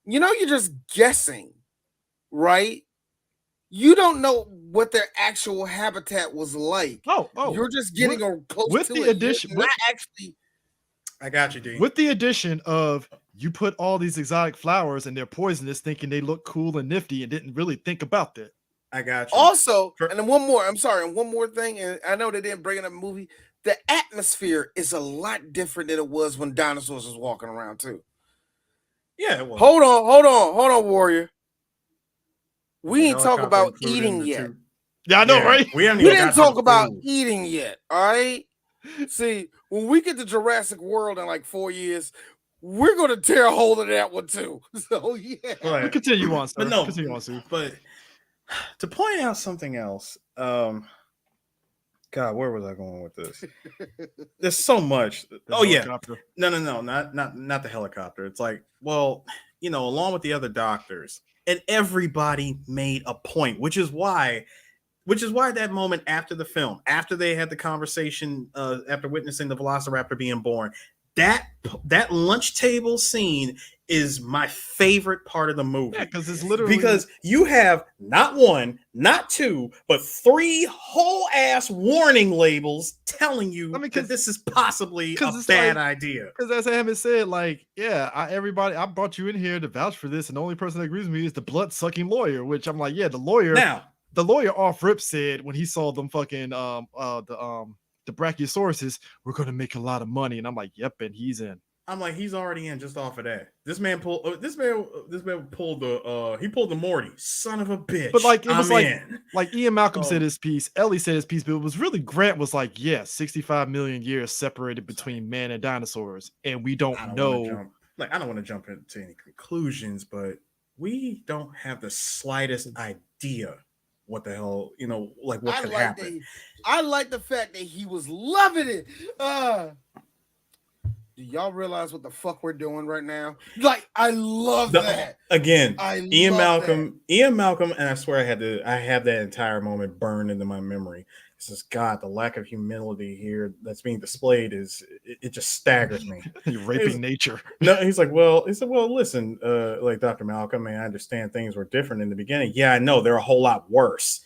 you're just guessing, right? You don't know what their actual habitat was like. You're just getting close to it. Addition. I got you, D. With the addition of you put all these exotic flowers and they're poisonous, thinking they look cool and nifty, and didn't really think about that. I got you. Also, and then one more thing, and I know they didn't bring it up in the movie. The atmosphere is a lot different than it was when dinosaurs was walking around too. Yeah, it was. Hold on, Warrior. We ain't talk about eating yet. Yeah, I know, right? We didn't talk about eating yet. All right. See, when we get to Jurassic World in like 4 years, we're gonna tear a hold of that one too. So yeah. Right. We continue on, sir. But to point out something else, God, where was I going with this? There's so much. Helicopter. No, not the helicopter. It's like, well, along with the other doctors, and everybody made a point, which is why that moment after the film, after they had the conversation, after witnessing the Velociraptor being born, that lunch table scene is my favorite part of the movie. Yeah, because it's literally because you have not one, not two, but 3 whole ass warning labels telling you that this is possibly a bad idea. Because as Hammond said, like, yeah, I brought you in here to vouch for this, and the only person that agrees with me is the blood sucking lawyer. Which I'm like, yeah, the lawyer off rip said when he saw them fucking the Brachiosauruses, we're gonna make a lot of money, and I'm like, yep, and he's in. I'm like, he's already in just off of that. This man pulled the Morty, son of a bitch. But like it was like Ian Malcolm said his piece, Ellie said his piece, but it was really Grant was like, 65 million years separated between man and dinosaurs, and we don't know. I don't want to jump into any conclusions, but we don't have the slightest idea what the hell, what could happen. I like the fact that he was loving it. Do y'all realize what the fuck we're doing right now? Like, I love that. Again, Ian Malcolm, and I swear I have that entire moment burned into my memory. It says, God, the lack of humility here that's being displayed it just staggers me. You're raping nature. No, he said, well, listen, like Dr. Malcolm, I understand things were different in the beginning. Yeah, I know they're a whole lot worse.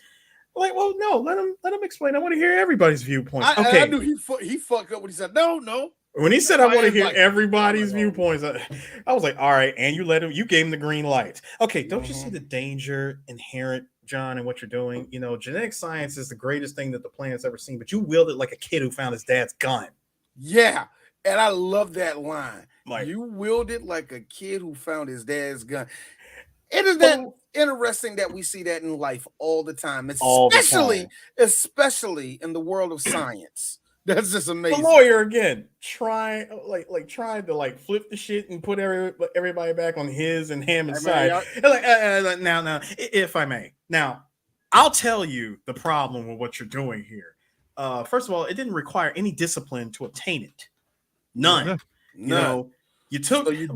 Like, well, no, let him explain. I want to hear everybody's viewpoint. I knew he fucked up when he said, no. When he said, I want to hear everybody's viewpoints, I was like, all right, and you gave him the green light. Okay, don't you see the danger inherent, John, in what you're doing? Genetic science is the greatest thing that the planet's ever seen, but you wield it like a kid who found his dad's gun. Yeah, and I love that line. Like, you wield it like a kid who found his dad's gun. It is that interesting that we see that in life all the time, especially in the world of science. That's just amazing. The lawyer again, trying to flip the shit and put everybody back on his and Hammond's side. Now, if I may, now I'll tell you the problem with what you're doing here. First of all, it didn't require any discipline to obtain it. None. You took what the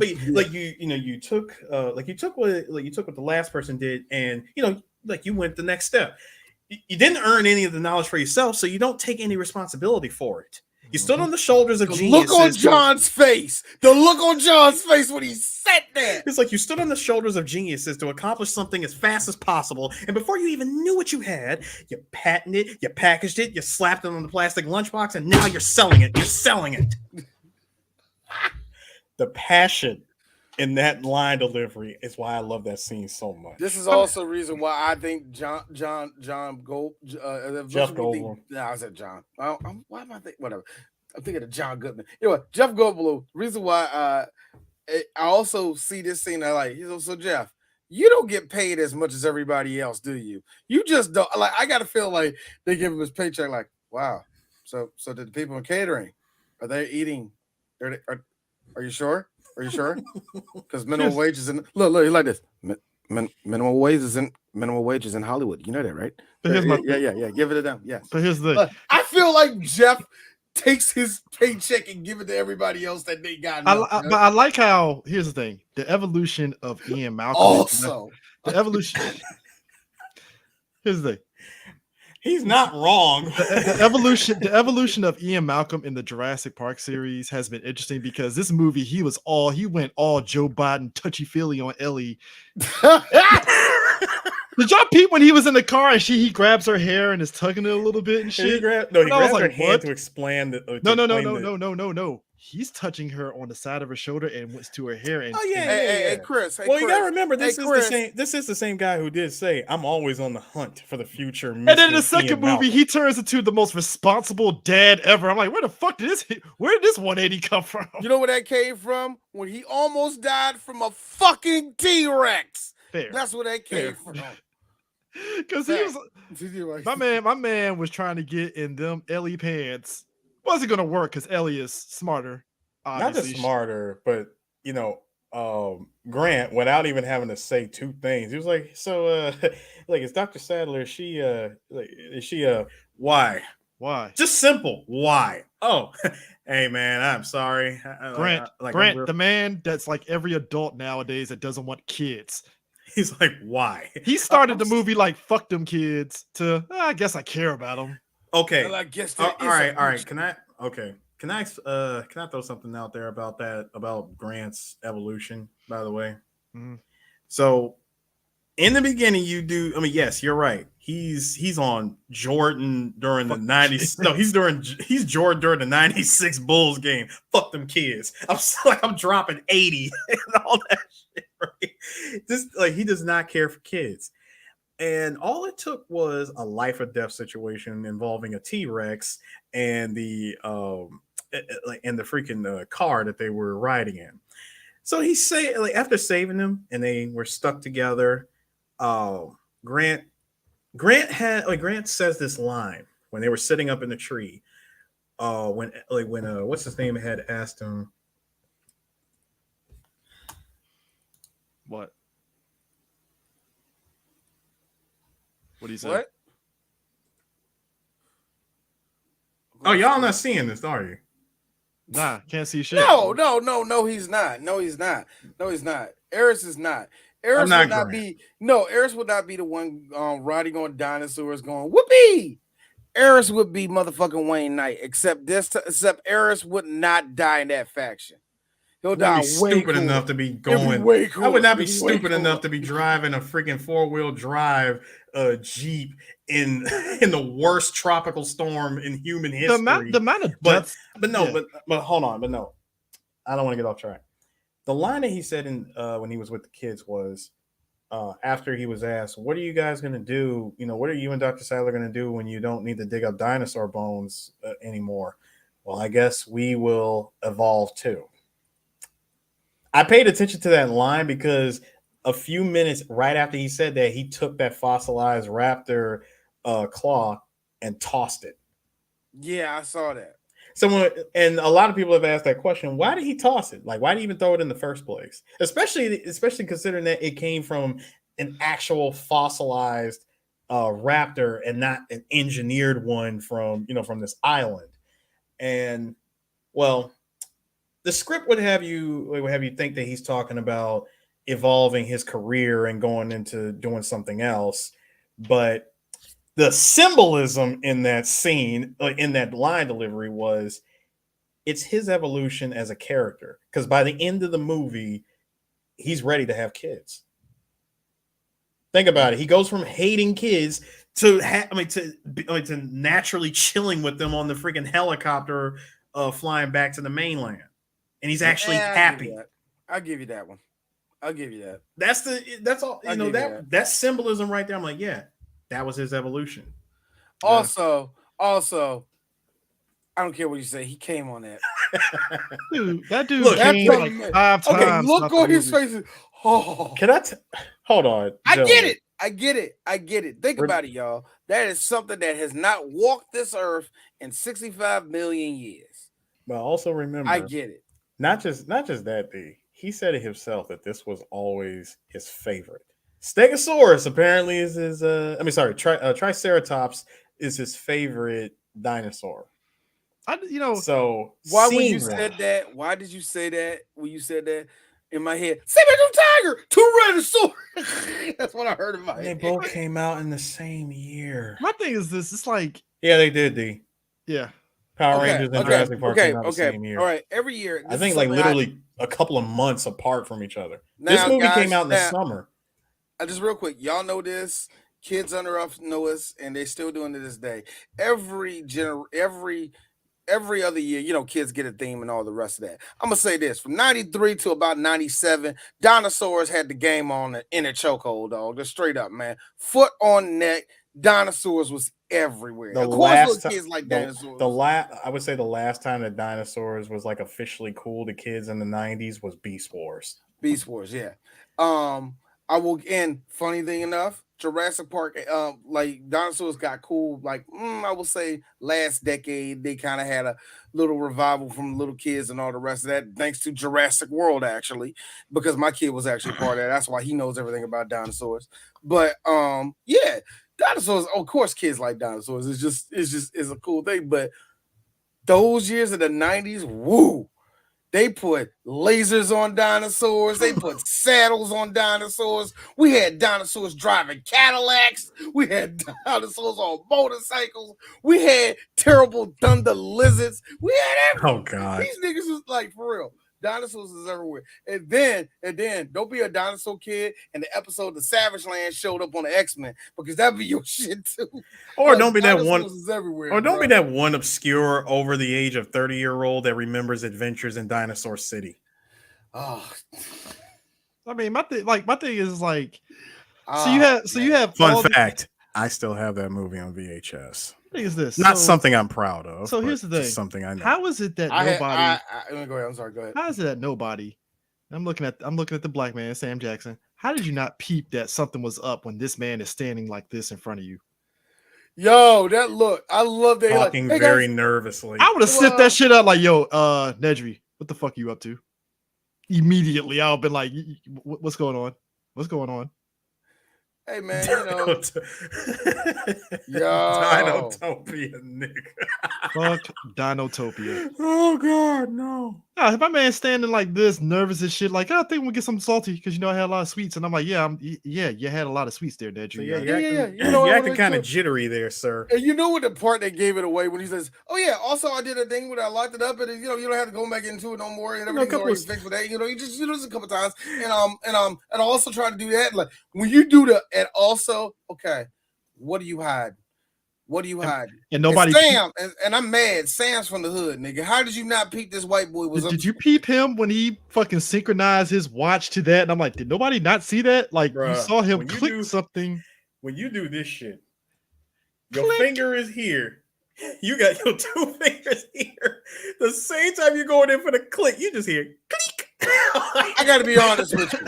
last person did, and you went the next step. You didn't earn any of the knowledge for yourself, so you don't take any responsibility for it. You stood on the shoulders of geniuses. Look on John's face. The look on John's face when he said that. It's like you stood on the shoulders of geniuses to accomplish something as fast as possible, and before you even knew what you had, you patented it, you packaged it, you slapped it on the plastic lunchbox, and now you're selling it. You're selling it. The passion in that line delivery is why I love that scene so much. This is also the reason why I think Jeff Goldblum. I said John. Why am I thinking? Whatever. I'm thinking of John Goodman. Jeff Goldblum. Reason why I also see this scene. So Jeff, you don't get paid as much as everybody else, do you? You just don't. Like, I gotta feel like they give him his paycheck. Like, wow. So did the people in catering? Are they eating? Are you sure? Are you sure? Because minimum wage is in. Look, like this. Minimum wage is in Hollywood. You know that, right? Yeah. Give it to them. Yes. But here's the. I feel like Jeff takes his paycheck and give it to everybody else that they got. But I like how. Here's the thing: the evolution of Ian Malcolm. Also, the evolution. Here's the thing. He's not wrong. The evolution of Ian Malcolm in the Jurassic Park series has been interesting because this movie, he went all Joe Biden touchy-feely on Ellie. Did y'all peep when he was in the car and he grabs her hair and is tugging it a little bit and shit? He grabbed her hand to explain that. No. He's touching her on the side of her shoulder and went to her hair. And, Hey, Chris. Well, you gotta remember this is the same guy who did say, "I'm always on the hunt for the future." And then in the second movie, he turns into the most responsible dad ever. I'm like, where did this 180 come from? You know where that came from? When he almost died from a fucking T-Rex. Fair. That's where that came from. Because he was my man was trying to get in them Ellie pants. Wasn't gonna work because Ellie is smarter. Obviously. Not just smarter, but Grant, without even having to say two things, he was like, "So, is Dr. Sadler? Is she why? Why? Just simple. Why? Oh, hey man, I'm sorry, Grant. The man that's like every adult nowadays that doesn't want kids." He's like, why? He started the movie like "fuck them kids" to I guess I care about them. Okay. Well, I guess all right. Can I? Okay. can I throw something out there about Grant's evolution? By the way, Mhm. so in the beginning, you do. I mean, yes, you're right. He's on Jordan during the Fuck '90s. No, he's Jordan during the '96 Bulls game. Fuck them kids. I'm dropping 80 and all that shit. Right? Just like he does not care for kids. And all it took was a life or death situation involving a T Rex and the freaking car that they were riding in. So he say like after saving them and they were stuck together, uh, Grant Grant says this line when they were sitting up in the tree. When what's his name had asked him. What? What do you say? What? Oh, y'all not seeing this, are you? Nah, can't see shit. No, he's not. No, he's not. No, he's not. Eris is not. Eris not would not Grant. be. No, Eris would not be the one riding on dinosaurs going whoopee. Eris would be motherfucking Wayne Knight. Except Eris would not die in that faction. He'll Would die be way stupid cooler. enough to be He'll going. way I would not cooler. be He'll way stupid cooler. enough to be driving a freaking 4-wheel drive Jeep in in the worst tropical storm in human history. The amount of but deaths. but no, yeah. but hold on, but no, I don't want to get off track. The line that he said in when he was with the kids was after he was asked, "What are you guys going to do? You know, what are you and Dr. Sadler going to do when you don't need to dig up dinosaur bones anymore?" Well, I guess we will evolve too. I paid attention to that line because a few minutes right after he said that, he took that fossilized raptor claw and tossed it. Yeah, I saw that. And a lot of people have asked that question: why did he toss it? Like, why did he even throw it in the first place? Especially considering that it came from an actual fossilized raptor and not an engineered one from this island. And well, the script would have you think that he's talking about evolving his career and going into doing something else, but the symbolism in that scene, in that line delivery, was it's his evolution as a character. Because by the end of the movie, he's ready to have kids. Think about it. He goes from hating kids to to naturally chilling with them on the freaking helicopter, flying back to the mainland, and he's actually happy. I'll give you that one. I'll give you that. That's all. That symbolism right there. I'm like, yeah, that was his evolution. Also, I don't care what you say. He came on that. Dude, that dude Look, came that's like 5 times. Okay, look throughout on the his movie. face. Oh, Can I? Hold on. I Joe. get it. I get it. Think about it, y'all. That is something that has not walked this earth in 65 million years. But also remember, I get it. Not just that, D. He said it himself that this was always his favorite. Stegosaurus apparently is his. Triceratops is his favorite dinosaur. So why when you said that? Why did you say that? When you said that in my head, saber-tooth tiger, Tyrannosaurus. That's what I heard in my They head. both came out in the same year. My thing is this. It's like, yeah, they did. D. Yeah. Power Rangers and Jurassic Park came out the same year. All right, every year. I think like literally a couple of months apart from each other. This movie came out in the summer. Just real quick, y'all know this. Kids under us know us, and they're still doing it to this day. Every other year, kids get a theme and all the rest of that. I'm gonna say this: from '93 to about '97, Dinosaurs had the game on in a chokehold, dog. Just straight up, man. Foot on neck. Dinosaurs was everywhere. Of course, little kids like dinosaurs. I would say the last time that Dinosaurs was like officially cool to kids in the '90s was Beast Wars. Beast Wars, yeah. I will. And funny thing enough, Jurassic Park, like dinosaurs got cool. Like I would say last decade, they kind of had a little revival from little kids and all the rest of that, thanks to Jurassic World, actually, because my kid was actually part of that. That's why he knows everything about dinosaurs. But yeah. Dinosaurs, of course, kids like dinosaurs. It's a cool thing. But those years of the '90s, woo, They put lasers on dinosaurs. They put saddles on dinosaurs. We had dinosaurs driving Cadillacs. We had dinosaurs on motorcycles. We had terrible thunder lizards. We had everything. Oh God. These niggas was like, for real. Dinosaurs is everywhere. And then, don't be a dinosaur kid and the episode The Savage Land showed up on the X-Men, because that'd be your shit too. Or Like, don't be that one. is everywhere, Or don't bro. be that one obscure over the age of 30-year-old that remembers Adventures in Dinosaur City. Oh, I mean, my thing is like, so man. you have Fun all the- fact: I still have that movie on VHS. What is this? Not something I'm proud of. So but here's the thing: just something I know. how is it that Let me nobody? go ahead. I'm sorry. Go ahead. How is it that nobody? I'm looking at the black man, Sam Jackson. How did you not peep that something was up when this man is standing like this in front of you? Yo, that look. I love that. Talking Like, hey, very guys. nervously. I would have sniffed that shit out like, yo, Nedry, what the fuck are you up to? Immediately, I'll be like, what's going on? What's going on? Hey, man, you know. Dinotopia, nigga. Fuck Dinotopia. Oh God, no. Nah, if my man standing like this, nervous as shit, like, I think we'll get something salty because you know I had a lot of sweets, and I'm like, yeah, you had a lot of sweets there, Nedry. So Yeah. You're know what acting I kind of do? jittery there, sir. And you know what the part that gave it away when he says, "Oh yeah, also I did a thing where I locked it up, and you know you don't have to go back into it no more, and everything's already fixed for that." You know, you just this a couple times, and I also try to do that. Like when you do the and also, okay, what do you hide? What do you hide? And nobody. Sam, and I'm mad. Sam's from the hood, nigga. How did you not peep this white boy was? Did you peep him when he fucking synchronized his watch to that? And I'm like, did nobody not see that? Like, you Bruh, saw him when you click do- something. When you do this shit, your Click. finger is here. You got your two fingers here. The same time you're going in for the click, you just hear click. I gotta be honest with you.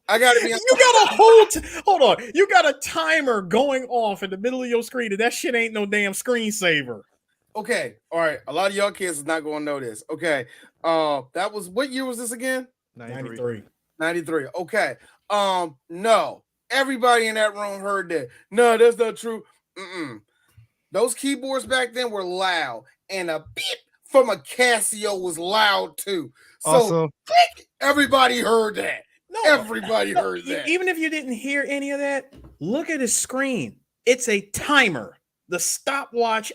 I gotta be honest. You got a whole hold on. You got a timer going off in the middle of your screen, and that shit ain't no damn screensaver. Okay, all right. A lot of y'all kids is not gonna know this. Okay, that was what year was this again? 93. 93. Okay. No. Everybody in that room heard that. No, that's not true. Those keyboards back then were loud, and a beep from a Casio was loud too. So Also, click, everybody heard that. No, Everybody heard that. Even if you didn't hear any of that, look at his screen. It's a timer. The stopwatch.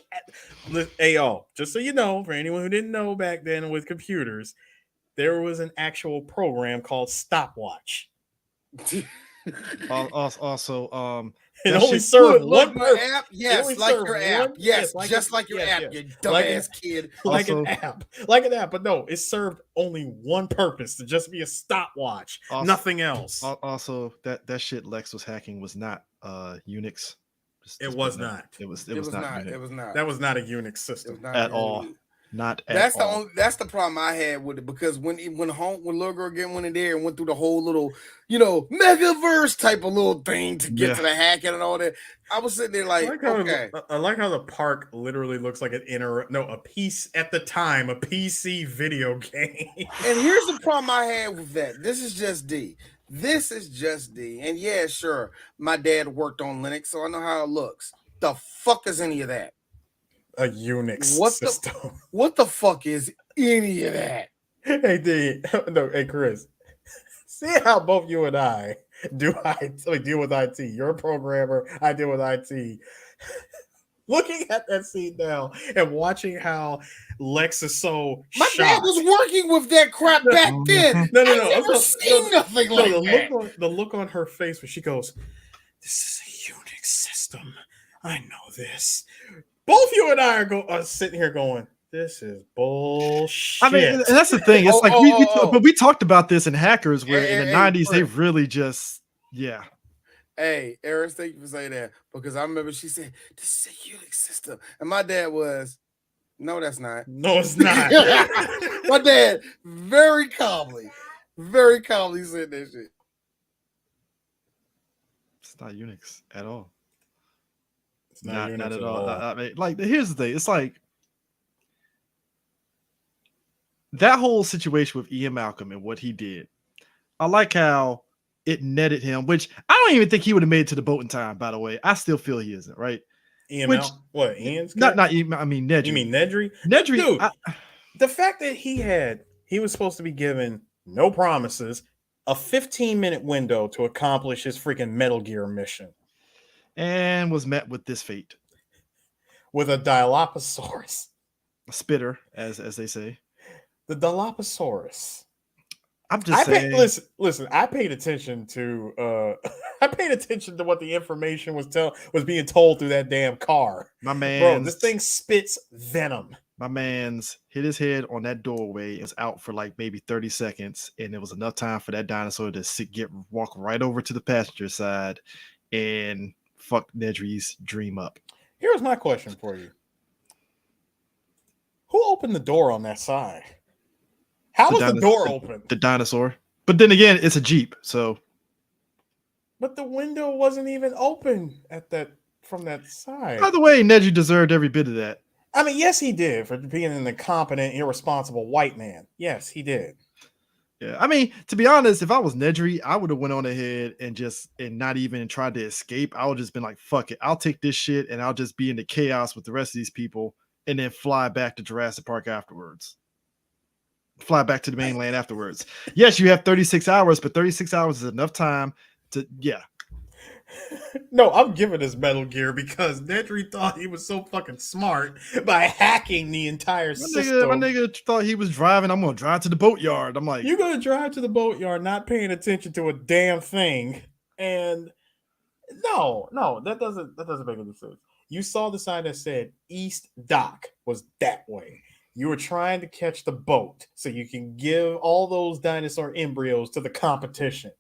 Just so you know, for anyone who didn't know back then with computers, there was an actual program called stopwatch. also, It that only shit- served Look, one my purpose. app. It Yes, only like served your app. one- Yes, like just it- like your yes, app, yes. you Like dumbass an- kid. Like Also- an app. Like an app. But no, it served only one purpose, to just be a stopwatch. Also- Nothing else. Also, that shit Lex was hacking was not Unix. It was not. It was It was not not. Unix It was not. That was not a Unix It was system. not at Unix. all. Not at That's the all. only. That's the problem I had with it, because when little girl went in there and went through the whole little, megaverse type of little thing to get Yeah. to the hacking and all that, I was sitting there like, okay, I like how the park literally looks like a PC video game. and here's the problem I had with that. This is just D. And yeah, sure, my dad worked on Linux, so I know how it looks. The fuck is any of that? A Unix What system. What the fuck is any of that? Hey D, no, hey Chris. See how both you and I deal with IT. You're a programmer, I deal with IT. Looking at that scene now and watching how Lex is so My dad was working with that crap back then. No. I never seen nothing like that. The look on her face when she goes, "This is a Unix system. I know this." Both you and I are sitting here going, "This is bullshit." I mean, and that's the thing. It's but we talked about this in Hackers, where in the '90s they really just Hey, Eris, thank you for saying that, because I remember she said, "This is a Unix system," and my dad was, "No, that's not." No, it's not. My dad very calmly said that shit. It's not Unix at all. It's not Not Unix at all. I mean, like, here's the thing. It's like that whole situation with Ian Malcolm and what he did. I like how it netted him, which I don't even think he would have made it to the boat in time, by the way. I still feel he isn't, right? Ian's not Ian, I mean Nedry. You mean Nedry? Nedry, Dude, the fact that he had he was supposed to be given no promises, a 15-minute window to accomplish his freaking Metal Gear mission And was met with this fate. with a Dilophosaurus. A spitter, as they say. The Dilophosaurus. I'm just saying. Listen. I paid attention to I paid attention to what the information was being told through that damn car. My man, bro, this thing spits venom. My man's hit his head on that doorway. It was out for like maybe 30 seconds, and it was enough time for that dinosaur to walk right over to the passenger side and fuck Nedry's dream up. Here's my question for you: who opened the door on that side? How was the door open? The dinosaur. But then again, it's a Jeep, so. But the window wasn't even open from that side. By the way, Nedry deserved every bit of that. I mean, yes, he did, for being an incompetent, irresponsible white man. Yes, he did. Yeah, I mean, to be honest, if I was Nedry, I would have went on ahead and not even tried to escape. I would just been like, fuck it. I'll take this shit and I'll just be in the chaos with the rest of these people and then fly back to Jurassic Park afterwards. Fly back to the mainland afterwards. Yes, you have 36 hours, but 36 hours is enough time to, yeah. No, I'm giving this Metal Gear because Nedry thought he was so fucking smart by hacking the entire system. My nigga thought he was driving. I'm going to drive to the boatyard. I'm like, you're going to drive to the boatyard not paying attention to a damn thing. And no, that doesn't make any sense. You saw the sign that said East Dock was that way. You were trying to catch the boat so you can give all those dinosaur embryos to the competition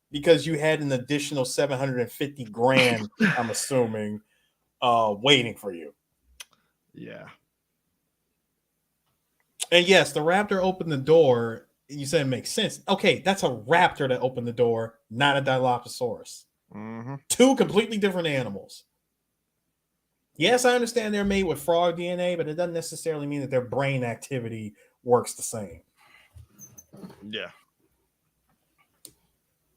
because you had an additional $750,000, I'm assuming, waiting for you. Yeah. And yes, the raptor opened the door. You said it makes sense. Okay, that's a raptor that opened the door, not a Dilophosaurus. Mm-hmm. Two completely different animals. Yes, I understand they're made with frog DNA, but it doesn't necessarily mean that their brain activity works the same. Yeah.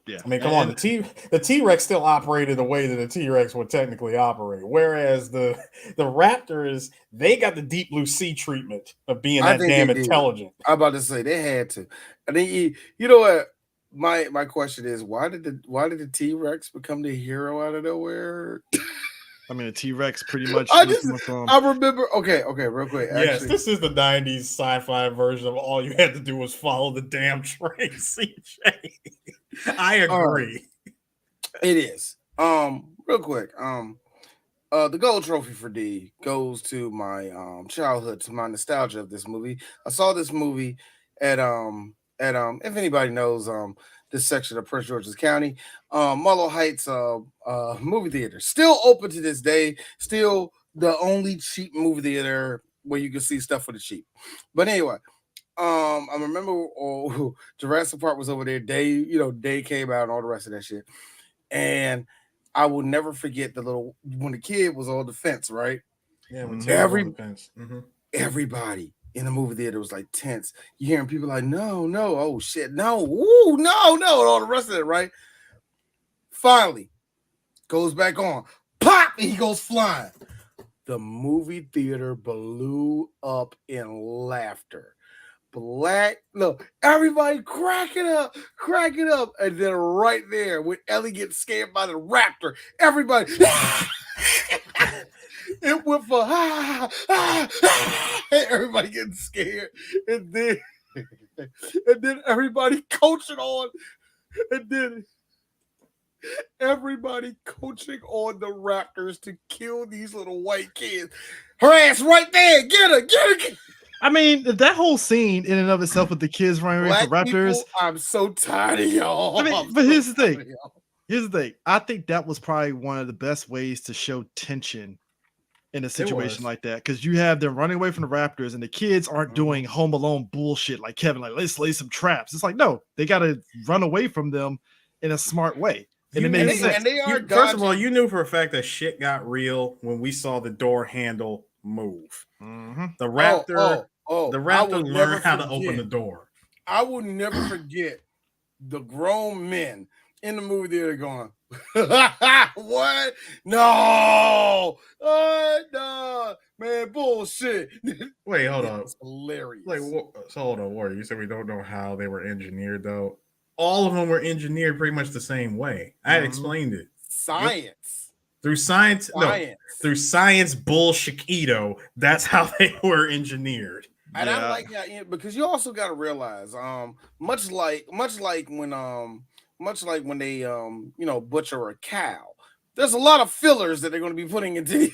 Yeah. I mean, come on, the T-Rex still operated the way that a T-Rex would technically operate, whereas the Raptors, they got the deep blue sea treatment of being that damn intelligent. I'm about to say they had to. And then you know what? My question is, why did the T-Rex become the hero out of nowhere? I mean, the T-Rex pretty much. I remember. Okay, real quick. Yes, this is the '90s sci-fi version of all you had to do was follow the damn train. CJ, I agree. It is. Real quick. The gold trophy for D goes to my childhood, to my nostalgia of this movie. I saw this movie at if anybody knows this section of Prince George's County, Marlow Heights movie theater, still open to this day, still the only cheap movie theater where you can see stuff for the cheap. But anyway, I remember Jurassic Park was over there. Day came out and all the rest of that shit. And I will never forget when the kid was on the fence, right? Yeah, when on the fence. Mm-hmm. Everybody in the movie theater was like tense. You hearing people like, no, oh shit, no, ooh, no, and all the rest of it, right? Finally, goes back on, pop, and he goes flying. The movie theater blew up in laughter. Everybody cracking up, and then right there, when Ellie gets scared by the raptor, everybody. It went for everybody getting scared, and then everybody coaching on, and then everybody coaching on the Raptors to kill these little white kids. Her ass right there, get her. I mean, that whole scene in and of itself with the kids running away from Raptors. People, I'm so tired of y'all. I mean, but here's the thing. Here's the thing. I think that was probably one of the best ways to show tension in a situation like that, because you have them running away from the Raptors and the kids aren't doing Home Alone bullshit like Kevin, like let's lay some traps. It's like, no, they got to run away from them in a smart way. And it makes sense. And they are first of all, you knew for a fact that shit got real when we saw the door handle move. Mm-hmm. The Raptor, the Raptor learned how to open the door. I will never forget the grown men in the movie theater going, what? No. No. Man, Man, bullshit. Wait, hold It on. was hilarious. Like, so hold on, Warrior. You said we don't know how they were engineered, though. All of them were engineered pretty much the same way. I had explained it. Science. Through science. No, through science bullshit-ito. That's how they were engineered. And I like how, because you also got to realize, much like when they butcher a cow, there's a lot of fillers that they're going to be putting into.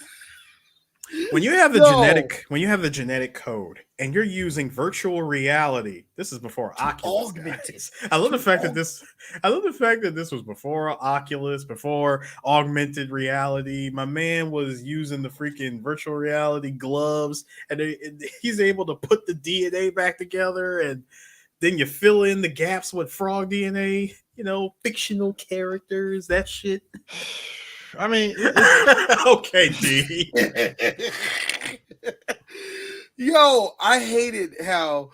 When you have the genetic code and you're using virtual reality, this is before Oculus. Guys. I love the fact that this was before Oculus, before augmented reality. My man was using the freaking virtual reality gloves, and he's able to put the DNA back together, and then you fill in the gaps with frog DNA. Fictional characters, that shit. I mean, okay, D. Yo, I hated how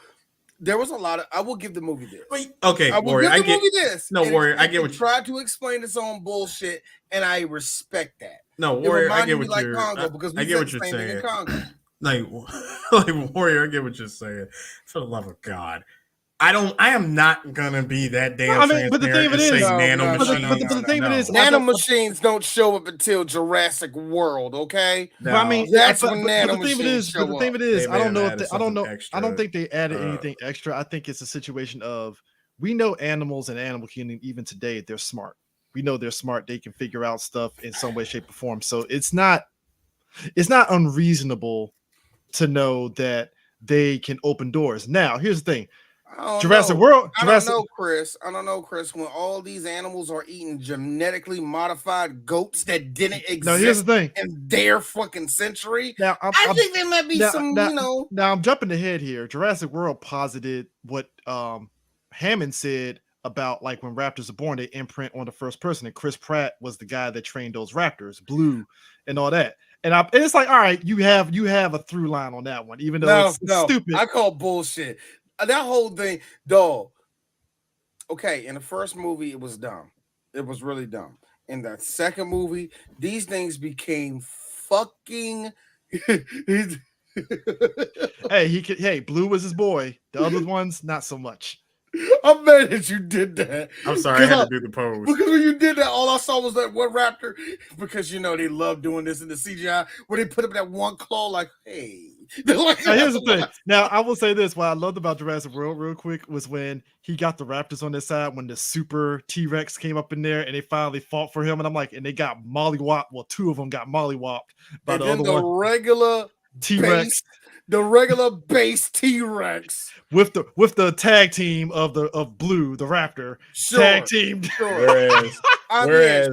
there was a lot of. I will give the movie this. Okay, I will Warrior, give the movie this. No, Warrior, I get what you tried to explain its own bullshit, and I respect that. No, Warrior, I get what you're. I get what you're saying. Like Warrior, I get what you're saying. For the love of God. I am not gonna be that damn transparent but the thing of it is, nanomachines don't show up until Jurassic World, okay? No. But I mean, that's when nanomachines show up. The thing of it is, I don't know. I don't think they added anything extra. I think it's a situation of we know animals and animal kingdom even today they're smart. We know they're smart. They can figure out stuff in some way, shape, or form. So it's not unreasonable to know that they can open doors. Now, here's the thing. Jurassic World. I don't know, Chris. When all these animals are eating genetically modified goats that didn't exist now, here's the thing. in their fucking century, now, I think there might be some. Now I'm jumping ahead here. Jurassic World posited what Hammond said about like when raptors are born, they imprint on the first person, and Chris Pratt was the guy that trained those raptors, Blue, and all that. And it's like, all right, you have a through line on that one, even though it's stupid. I call bullshit. That whole thing, dog. Okay, in the first movie, it was dumb. It was really dumb. In that second movie, these things became fucking. Hey, Blue was his boy. The other ones, not so much. I'm mad that you did that. I'm sorry, I had to do the pose. Because when you did that, all I saw was that one raptor. Because they love doing this in the CGI, where they put up that one claw, like, hey. Like, now, here's the thing. Now, I will say this. What I loved about Jurassic World real quick was when he got the raptors on his side, when the super T-Rex came up in there and they finally fought for him. And I'm like, and they got mollywopped. Well, two of them got mollywopped by the other one. Regular T-Rex. The regular base T-Rex with the tag team of Blue, the Raptor, tag team. Sure. Whereas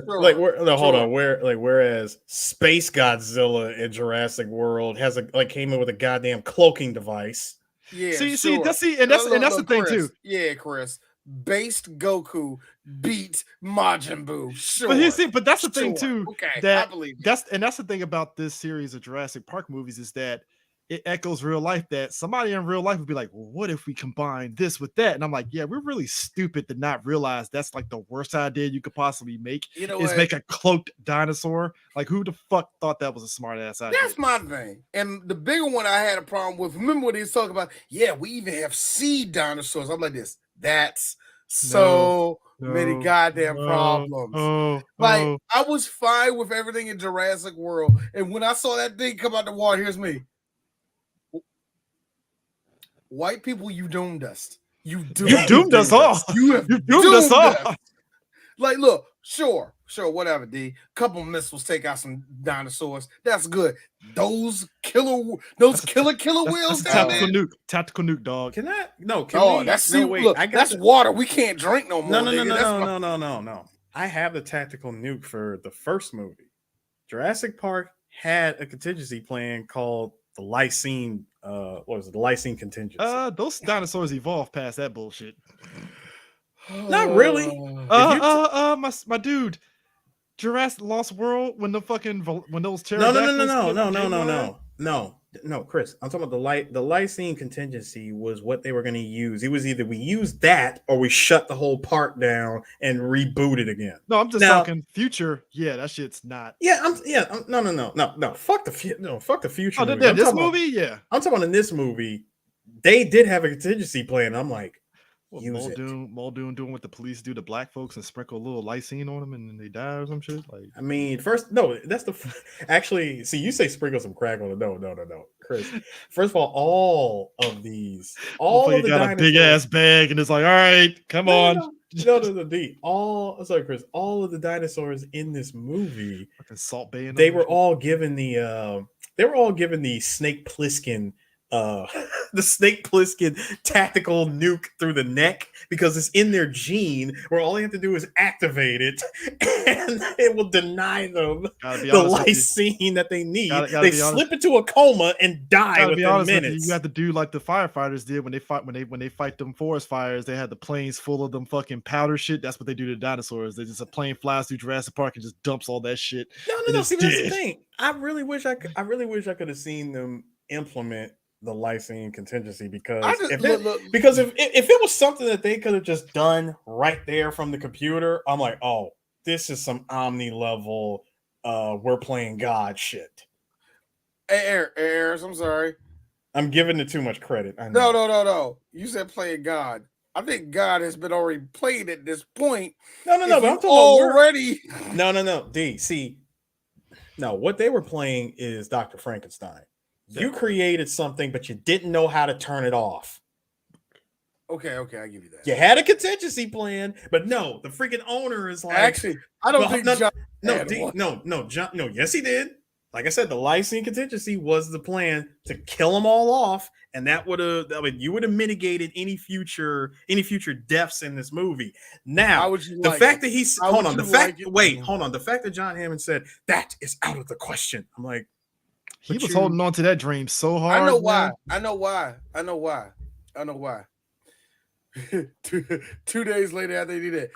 Space Godzilla in Jurassic World came in with a goddamn cloaking device. Yeah. That's the thing too. Yeah, Chris. Based Goku beat Majin Buu. Sure. But that's the thing too. Okay, I believe that's the thing about this series of Jurassic Park movies is that it echoes real life, that somebody in real life would be like, well, what if we combine this with that? And I'm like, yeah, we're really stupid to not realize that's like the worst idea you could possibly make make a cloaked dinosaur. Like, who the fuck thought that was a smart ass idea? That's my thing. And the bigger one I had a problem with, remember what he was talking about? Yeah, we even have sea dinosaurs. I'm like this. That's many goddamn problems. I was fine with everything in Jurassic World. And when I saw that thing come out the water, here's me. White people, you doomed us. You doomed us all. You have doomed us all. Like, look, sure, whatever, D. Couple missiles take out some dinosaurs. That's good. Those killer wheels down there. Tactical nuke, dog. Can I? No, that's water. We can't drink no more. No. I have the tactical nuke for the first movie. Jurassic Park had a contingency plan called the Lysine. What was it? The Lysine contingency. Those dinosaurs evolved past that bullshit. Not really. My dude, Jurassic Lost World, when those terror. No. No, Chris, I'm talking about the lysine contingency was what they were going to use. It was either we use that or we shut the whole park down and reboot it again. No, I'm just Now, talking future. Yeah, that shit's not. no. Fuck the future Oh, movie. this movie, yeah. I'm talking about in this movie, they did have a contingency plan. I'm like, What use it. Muldoon doing what the police do to black folks and sprinkle a little lysine on them and then they die or some shit. Like, I mean, first, no, that's actually. See, you say sprinkle some crack on it. No, Chris. First of all of the got dinosaurs, a big ass bag and it's like, all right, come on. No, D. Sorry, Chris. All of the dinosaurs in this movie, Fucking Salt Bay. they were all given the Snake Plissken the Snake Plissken tactical nuke through the neck because it's in their gene where all they have to do is activate it and it will deny them the lysine that they need. They slip into a coma and die within minutes. You have to do like the firefighters did when they fight them forest fires. They had the planes full of them fucking powder shit. That's what they do to dinosaurs. They just a plane flies through Jurassic Park and just dumps all that shit. No. See, that's the thing. I really wish I could have seen them implement the lysine contingency because if it was something that they could have just done right there from the computer, I'm like, oh, this is some Omni level we're playing God shit. Hey, Ayers, I'm sorry. I'm giving it too much credit. I know. No. You said playing God. I think God has been already played at this point. No. But I'm talking already. No. D. See, no. What they were playing is Dr. Frankenstein. You created something, but you didn't know how to turn it off. Okay, I give you that. You had a contingency plan, but no, the freaking owner is like. Actually, I don't think John. No. Yes, he did. Like I said, the lysine contingency was the plan to kill them all off, and that would have. I mean, you would have mitigated any future deaths in this movie. Now, the fact that John Hammond said that is out of the question. I'm like. He was holding on to that dream so hard. I know why. 2 days later after they did it.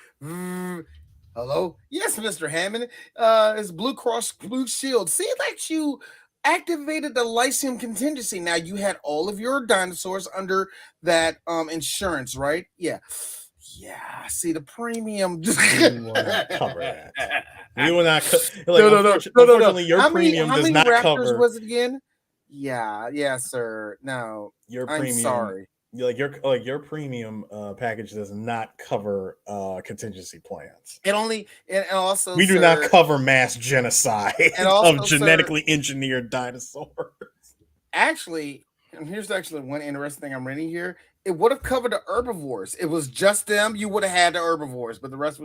Hello? Yes, Mr. Hammond. It's Blue Cross Blue Shield. See, like you activated the lysine contingency. Now you had all of your dinosaurs under that insurance, right? Yeah. See the premium. You will not cover that. You will not. Unfortunately, your premium does not cover. How many was it again? Yeah, sir. No, your premium. I'm sorry. Your premium package does not cover contingency plans. And also we do not cover mass genocide of genetically engineered dinosaurs. Actually, and here's actually one interesting thing I'm reading here. It would have covered the herbivores. It was just them. You would have had the herbivores, but the rest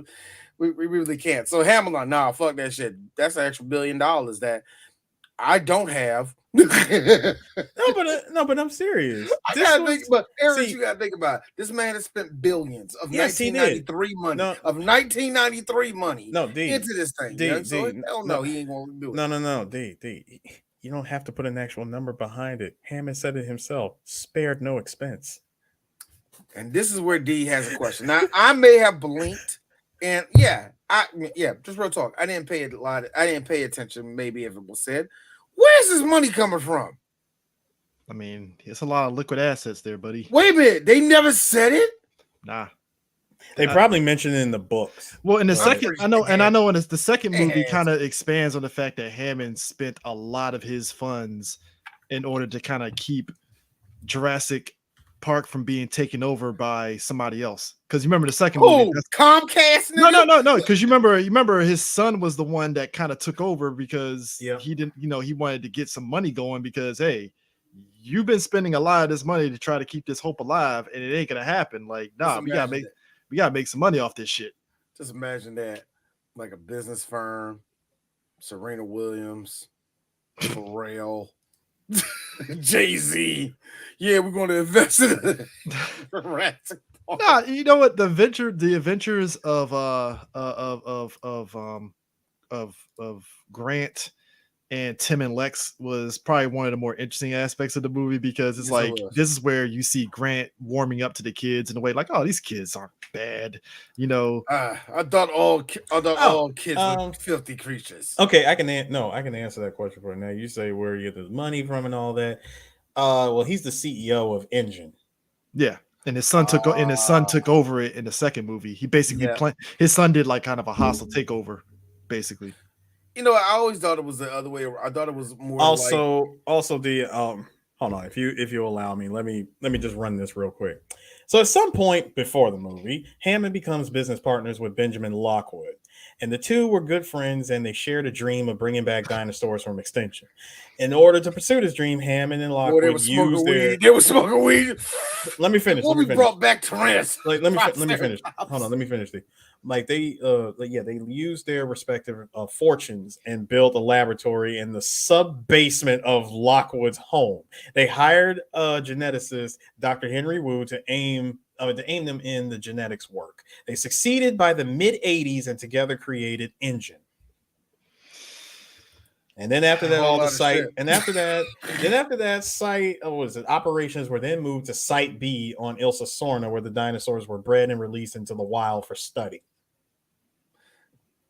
we really can't. So Hamilton, fuck that shit. That's an extra $1 billion that I don't have. No, but I'm serious. You gotta think about it. This man has spent billions of 1993 money of 1993 money into this thing. No, he ain't gonna do it. No, D. You don't have to put an actual number behind it. Hammond said it himself. Spared no expense. And this is where D has a question. Now, I may have blinked, and just real talk. I didn't pay attention. Maybe if it was said, where's this money coming from? I mean, it's a lot of liquid assets there, buddy. Wait a minute, they never said it. Nah, they probably mentioned it in the books. Well, in the second, I know, and the second movie kind of expands on the fact that Hammond spent a lot of his funds in order to kind of keep Jurassic Park from being taken over by somebody else. Because you remember the second movie, Comcast? No. Because you remember his son was the one that kind of took over because he didn't, he wanted to get some money going because hey, you've been spending a lot of this money to try to keep this hope alive, and it ain't gonna happen. Like, we gotta make some money off this shit. Just imagine that, like a business firm, Serena Williams, Pharrell. Jay-Z, we're going to invest in Jurassic Park. Nah, you know what? The adventures of Grant and Tim and Lex was probably one of the more interesting aspects of the movie, because it's Yes, it like was. this is where you see Grant warming up to the kids in a way like, oh, these kids aren't bad, you know. I thought all kids were filthy creatures. Okay, I can answer that question for you. Now you say where you get this money from and all that. Well, he's the CEO of Engine. Yeah. And his son took over it in the second movie. He basically his son did like kind of a hostile takeover, basically. You know, I always thought it was the other way. I thought it was more also the hold on, if you allow me, let me just run this real quick. So at some point before the movie, Hammond becomes business partners with Benjamin Lockwood, and the two were good friends, and they shared a dream of bringing back dinosaurs from extinction. In order to pursue this dream, Hammond and Lockwood used their... They were smoking weed. Let me finish. Let me brought back Tyrannosaurus. Let me finish. Hold on, let me finish. They used their respective fortunes and built a laboratory in the sub basement of Lockwood's home. They hired a geneticist, Dr. Henry Wu, to aim them in the genetics work. They succeeded by the mid 80s and together created Engine. And then after that, operations were then moved to Site B on Ilsa Sorna, where the dinosaurs were bred and released into the wild for study.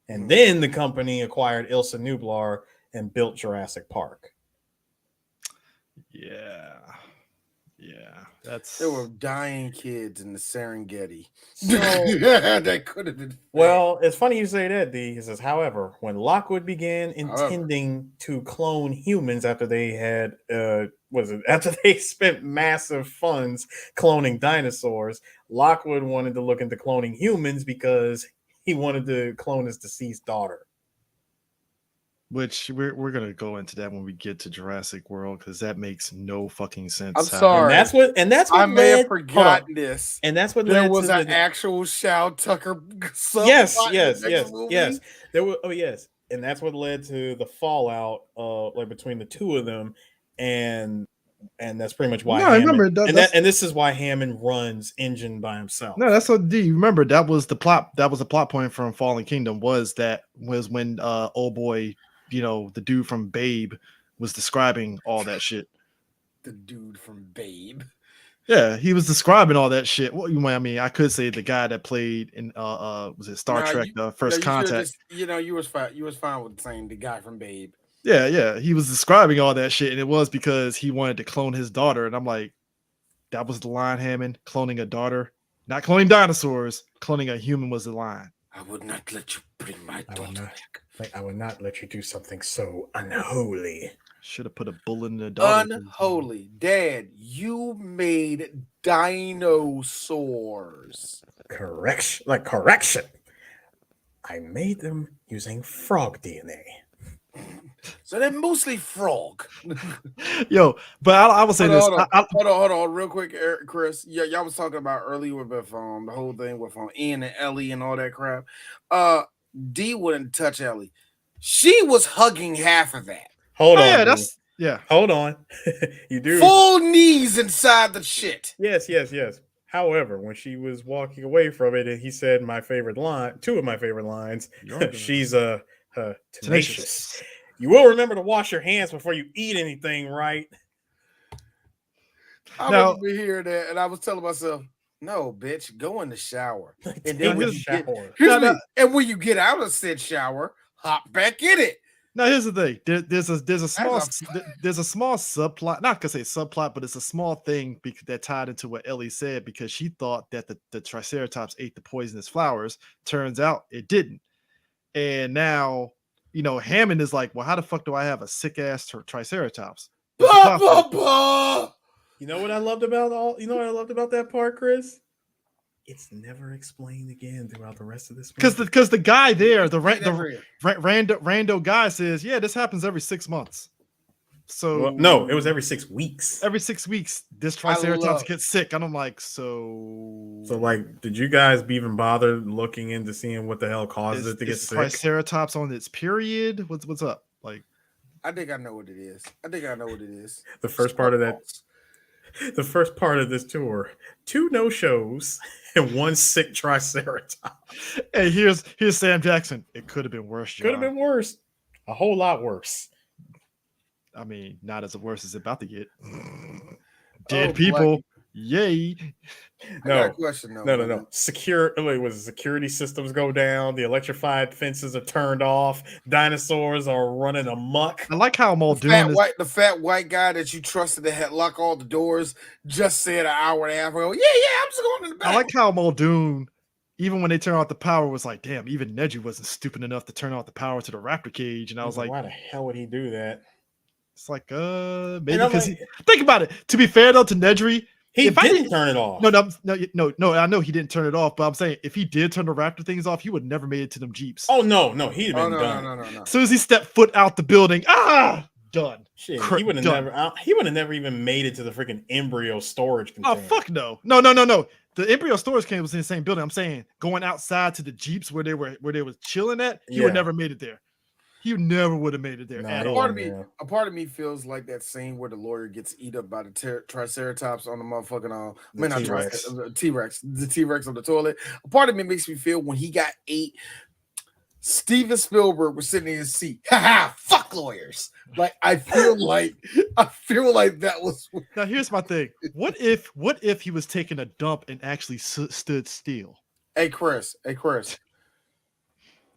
And then the company acquired Ilsa Nublar and built Jurassic Park. Yeah. There were dying kids in the Serengeti. So, that could have been. Well, it's funny you say that, D. He says, however, when Lockwood began intending to clone humans after they had after they spent massive funds cloning dinosaurs, Lockwood wanted to look into cloning humans because he wanted to clone his deceased daughter. Which we're gonna go into that when we get to Jurassic World, because that makes no fucking sense. I'm sorry. And that's what I may have forgotten this. And that's what there led was to an actual Shao Tucker. Yes. There were. Oh yes, and that's what led to the fallout between the two of them, and that's pretty much why. No, Hammond, I remember and this is why Hammond runs Engine by himself. No, that's what. Do you remember that was the plot? That was a plot point from Fallen Kingdom. Was when old boy, the dude from Babe, was describing all that shit. The dude from Babe. Yeah, he was describing all that shit. Well, I mean, I could say the guy that played in was it Star Trek First Contact? You was fine. You was fine with saying the guy from Babe. Yeah. He was describing all that shit, and it was because he wanted to clone his daughter. And I'm like, that was the line, Hammond. Cloning a daughter, not cloning dinosaurs. Cloning a human was the line. I would not let you bring my daughter back. I would not let you do something so unholy. Should have put a bullet in the daughter. Unholy. Dad, you made dinosaurs. Correction. I made them using frog DNA. So they're mostly frog. Yo, but I will say this. Hold on, real quick, Chris. Yeah, y'all was talking about earlier with the whole thing with Ian and Ellie and all that crap. D wouldn't touch Ellie. She was hugging half of that. Hold on. Yeah. Hold on. You do full knees inside the shit. Yes. However, when she was walking away from it, and he said two of my favorite lines. She's tenacious. You will remember to wash your hands before you eat anything, right? I remember hearing that, and I was telling myself, "No, bitch, go in the shower." And then when you get out of said shower, hop back in it. Now here's the thing. There's a small subplot. Not gonna say subplot, but it's a small thing that tied into what Ellie said, because she thought that the Triceratops ate the poisonous flowers. Turns out it didn't. And now, Hammond is like, well, how the fuck do I have a sick ass Triceratops? You know what I loved about that part, Chris? It's never explained again throughout the rest of this movie. Because the guy there, the rando guy says, yeah, this happens every 6 months. So no, it was every 6 weeks. Every 6 weeks, this Triceratops gets sick, and I'm like, so like, did you guys even bother looking into seeing what the hell causes it to get sick? Triceratops on its period? What's up? Like, I think I know what it is. The first part of this tour, 2 no-shows and 1 sick Triceratops. Hey, here's Sam Jackson. It could have been worse, John. Could have been worse. A whole lot worse. I mean, not as worse as it's about to get. Dead Oh, people. Black. Yay. I got a question though. No. brother. Security systems go down. The electrified fences are turned off. Dinosaurs are running amok. I like how The Muldoon is. the fat white guy that you trusted to lock all the doors just said an hour and a half ago. Yeah, I'm just going in the back. I like how Muldoon, even when they turn off the power, was like, damn, even Nedry wasn't stupid enough to turn off the power to the raptor cage. And I was like, why the hell would he do that? it's like, maybe And I'm because like- think about it. To be fair though, to Nedry, He If I didn't didn't- turn it off. no. I know he didn't turn it off, but I'm saying if he did turn the raptor things off, he would never made it to them Jeeps. Oh no, he'd have Oh been no, done. no. As soon as he stepped foot out the building, done. Shit, Cr- he would have done. never. He would have never even made it to the freaking embryo storage Oh container. fuck no. The embryo storage camp was in the same building. I'm saying going outside to the Jeeps where they were chilling at, he would never made it there. He never would have made it there No, at he all. wouldn't. A part of me feels like that scene where the lawyer gets eat up by the triceratops on the motherfucking the T-Rex on the toilet. A part of me makes me feel when he got ate, Steven Spielberg was sitting in his seat. Fuck lawyers. Like I feel like that was. Now here's my thing. What if he was taking a dump and actually stood still? Hey Chris.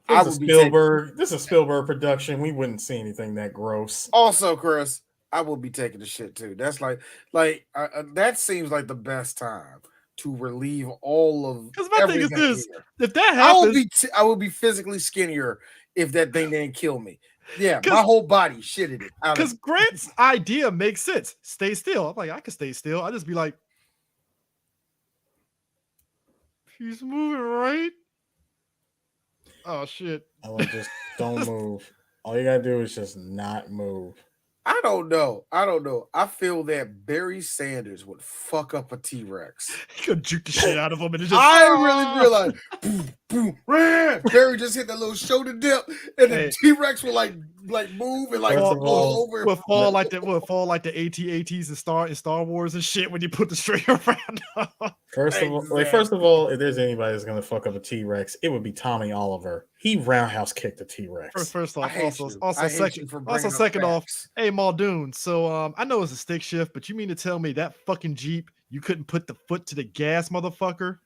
This is Spielberg. This is a Spielberg production. We wouldn't see anything that gross. Also, Chris, I will be taking the shit too. That's that seems like the best time to relieve all of. Because my thing is everything this: here. if that happens, I will be physically skinnier if that thing didn't kill me. Yeah, my whole body shitted it. Because Grant's idea makes sense. Stay still. I'm like, I can stay still. I just be like, he's moving right. Oh shit! I like just don't move. All you gotta do is just not move. I don't know. I feel that Barry Sanders would fuck up a T-Rex. He could juke the shit out of him, and it just. I really realized, boom, boom, ran. Barry just hit that little shoulder dip, and the T-Rex will like move and like fall over. Will fall like the AT-ATs in Star Wars and shit when you put the string around. First of all, if there's anybody that's gonna fuck up a T-Rex, it would be Tommy Oliver. He roundhouse kicked a T-Rex. First off, second off, hey Muldoon. So I know it's a stick shift, but you mean to tell me that fucking Jeep you couldn't put the foot to the gas, motherfucker?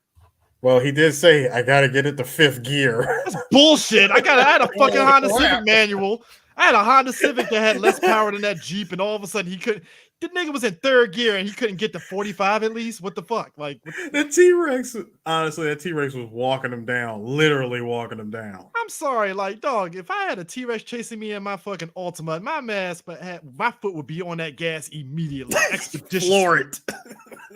Well, he did say I gotta get it to 5th gear. That's bullshit. I had a fucking Honda Civic manual. I had a Honda Civic that had less power than that Jeep, and all of a sudden he couldn't. The nigga was in 3rd gear and he couldn't get to 45 at least. What the fuck? Like the T-Rex. Honestly, that T-Rex was walking him down, literally walking him down. I'm sorry, like dog. If I had a T-Rex chasing me in my fucking Altima, my foot would be on that gas immediately, expeditiously. Floor it.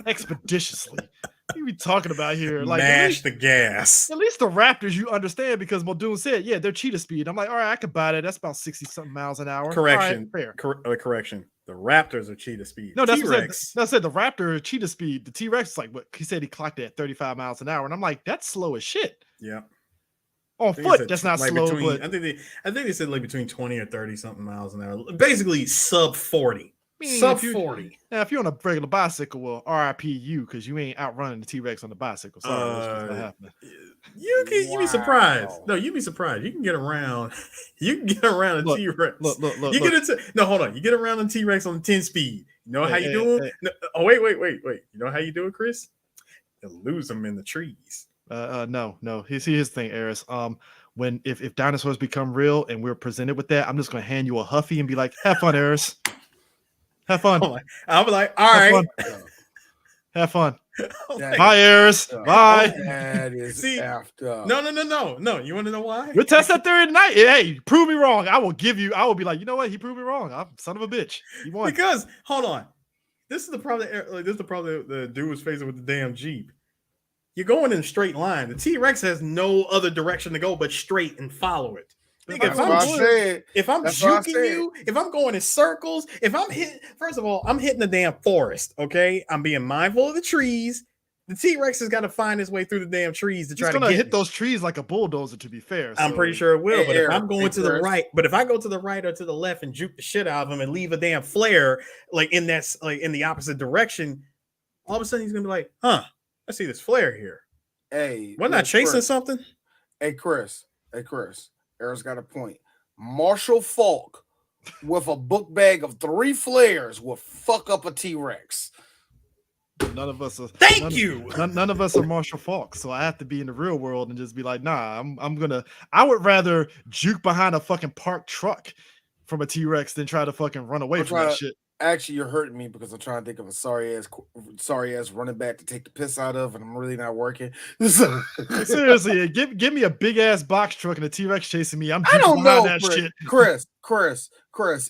Expeditiously. What are we talking about here? Like mash the gas. At least the Raptors, you understand, because Muldoon said, yeah, they're cheetah speed. I'm like, all right, I could buy that. That's about 60-something miles an hour. Correction. Right, fair. Correction. The Raptors are cheetah speed. No, that's T-Rex. what I said. The Raptor cheetah speed. The T-Rex is like what he said. He clocked it at 35 miles an hour, and I'm like, that's slow as shit. Yeah. On foot, that's not slow. I think they said like between 20 or 30 something miles an hour. Basically, sub 40. Sub 40. Now, if you're on a regular bicycle, well, RIP you, because you ain't outrunning the T-Rex on the bicycle. Sorry, what's happening? You be surprised. No, you'd be surprised. You can get around. You can get around a T-Rex. Look. Hold on. You get around a T-Rex on 10 speed. You know how you do it? No, oh, wait. You know how you do it, Chris? You lose them in the trees. No. Here's the thing, Eris. When if dinosaurs become real and we're presented with that, I'm just gonna hand you a Huffy and be like, have fun, Eris. Have fun. I'll be like, all right. Have fun. Bye, Eris. Bye. That is after. No. You want to know why? We'll test that theory tonight. Hey, prove me wrong. I will be like, you know what? He proved me wrong. I'm son of a bitch. He won. Because hold on. This is the problem. The dude was facing with the damn Jeep. You're going in a straight line. The T-Rex has no other direction to go but straight and follow it. If I'm juking you, if I'm going in circles, if I'm hitting, first of all, I'm hitting the damn forest. Okay, I'm being mindful of the trees. The T-Rex has got to find his way through the damn trees to try to hit those trees like a bulldozer. To be fair, I'm pretty sure it will. But if I'm going to the right, if I go to the right or to the left and juke the shit out of him and leave a damn flare like in the opposite direction, all of a sudden he's gonna be like, "Huh, I see this flare here." Hey, wasn't I chasing something? Hey, Chris. Eric's got a point. Marshall Falk with a book bag of 3 flares will fuck up a T-Rex. None of us are. Thank you. None of us are Marshall Falk, so I have to be in the real world and just be like, nah. I would rather juke behind a fucking parked truck from a T-Rex than try to fucking run away from that shit. Actually, you're hurting me because I'm trying to think of a sorry ass running back to take the piss out of, and I'm really not working. Seriously, give me a big ass box truck and a T-Rex chasing me. I'm I don't know, that shit. Chris.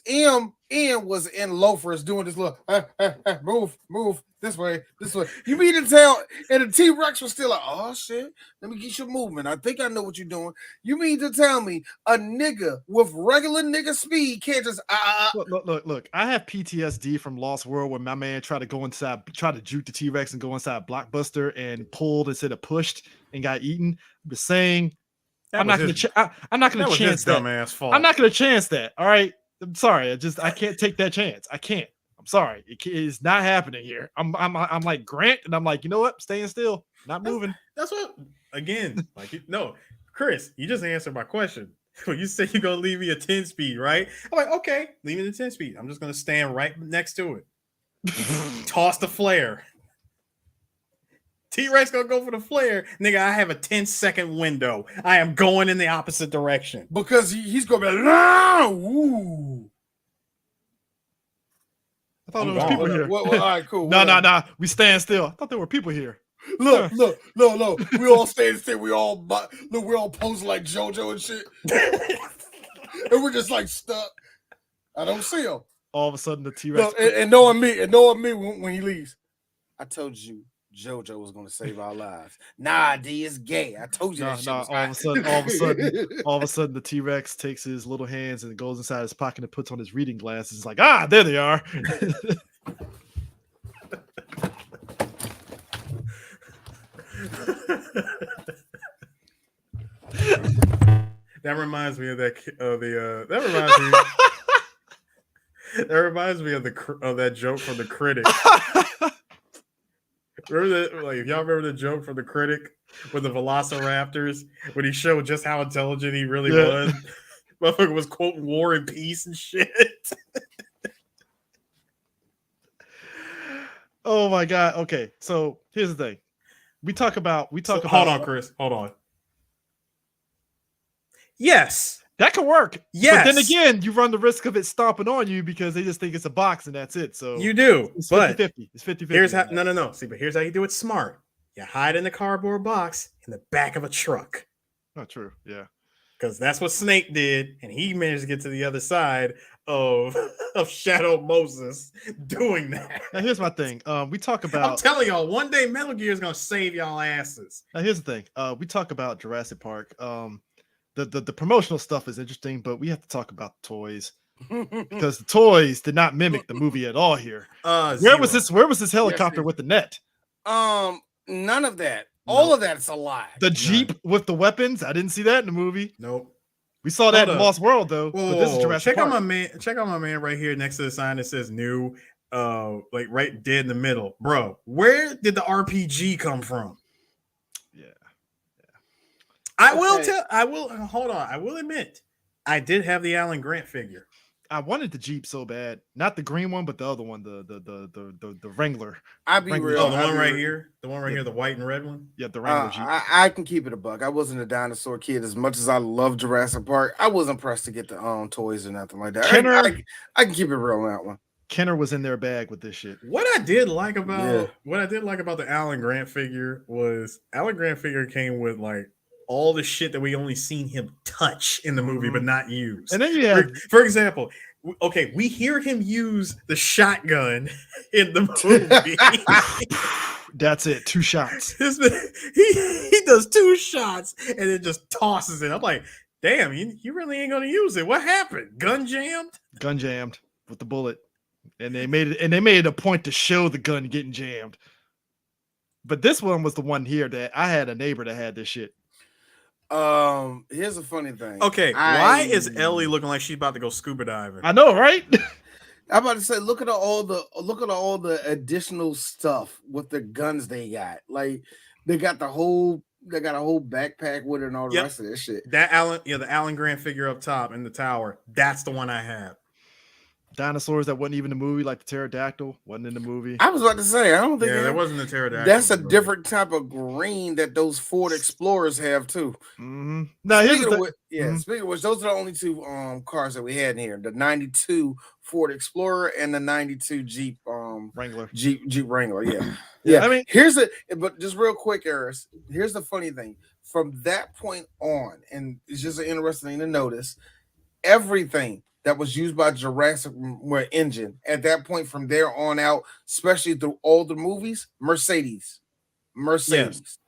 Ian was in loafers doing this little move this way. You mean to tell? And the T-Rex was still like, oh shit, let me get your movement. I think I know what you're doing. You mean to tell me a nigga with regular nigga speed can't just Look. I have PTSD from Lost World when my man tried to juke the T-Rex and go inside Blockbuster and pulled instead of pushed and got eaten. I'm just saying. I'm not going to chance that. Dumbass fault. I'm not going to chance that. All right. I'm sorry. I can't take that chance. I can't. I'm sorry. It is not happening here. I'm like Grant, and I'm like, you know what? I'm staying still, not moving. That's what. Again, no, Chris, you just answered my question. When you said you're gonna leave me a 10 speed, right? I'm like, okay, leave me the 10 speed. I'm just gonna stand right next to it. Toss the flare. T-Rex gonna go for the flare. Nigga, I have a 10-second window. I am going in the opposite direction. Because he's gonna be like, ooh. I thought there was people here. All right, cool. No. We stand still. I thought there were people here. Look. No. We all stand still. We're all posing like JoJo and shit. And we're just like stuck. I don't see him. All of a sudden, the T-Rex. And knowing me when he leaves. I told you JoJo was gonna save our lives. Nah, D is gay. I told you that. All of a sudden, the T-Rex takes his little hands and goes inside his pocket and puts on his reading glasses. It's like, there they are. That reminds me of that reminds me of that joke from The Critic. Remember that? Like, y'all remember the joke from The Critic with the Velociraptors when he showed just how intelligent he really was? Motherfucker was quoting War and Peace and shit. Oh my god. Okay, so here's the thing. Hold on, Chris. Hold on. Yes. That could work. Yes. But then again, you run the risk of it stomping on you because they just think it's a box and that's it. So you do. It's 50-50. It's 50-50. Here's how no. See, but here's how you do it smart. You hide in the cardboard box in the back of a truck. Not true. Yeah. Because that's what Snake did, and he managed to get to the other side of Shadow Moses doing that. Now here's my thing. We talk about. I'm telling y'all, one day Metal Gear is gonna save y'all asses. Now here's the thing. We talk about Jurassic Park. The promotional stuff is interesting, but we have to talk about the toys because the toys did not mimic the movie at all here. Where was this helicopter with the net? None of that. All of that's a lie. The Jeep with the weapons, I didn't see that in the movie. Nope. We saw that in Lost World though. Whoa, but this is Jurassic Park. Check out my man right here next to the sign that says new, like right dead in the middle. Bro, where did the RPG come from? Yeah. I will admit, I did have the Alan Grant figure. I wanted the Jeep so bad, not the green one, but the other one, the Wrangler. I'll be Wrangler. real. Oh, the one right here, the white and red one. Yeah, the Wrangler Jeep. I can keep it a buck. I wasn't a dinosaur kid as much as I love Jurassic Park. I wasn't pressed to get the toys or nothing like that. I can keep it real on that one. Kenner was in their bag with this shit. What I did like about the Alan Grant figure was Alan Grant figure came with like all the shit that we only seen him touch in the movie but not use. And then you have, for example, okay, we hear him use the shotgun in the movie. That's it, 2 shots. He does 2 shots and then just tosses it. I'm like, damn, you really ain't gonna use it. What happened? Gun jammed with the bullet. And they made it a point to show the gun getting jammed. But this one was the one here that I had a neighbor that had this shit. Here's a funny thing. Okay, why is Ellie looking like she's about to go scuba diving? I know, right? I'm about to say, look at all the additional stuff with the guns they got. Like they got a whole backpack with it and all the rest of that shit. That the Alan Grant figure up top in the tower. That's the one I have. dinosaurs that wasn't even in the movie, like the pterodactyl wasn't in the movie. I was about to say, I don't think Yeah, there wasn't a pterodactyl. that's a different type of green that those Ford Explorers have too. Mm-hmm. Now, Speaking of which, those are the only two cars that we had in here: the '92 Ford Explorer and the '92 Jeep Wrangler. Jeep Wrangler. Yeah, Yeah, I mean, but just real quick, Eris. Here's the funny thing: from that point on, and it's just an interesting thing to notice, everything that was used by Jurassic engine at that point from there on out, especially through all the movies, Mercedes. Yes.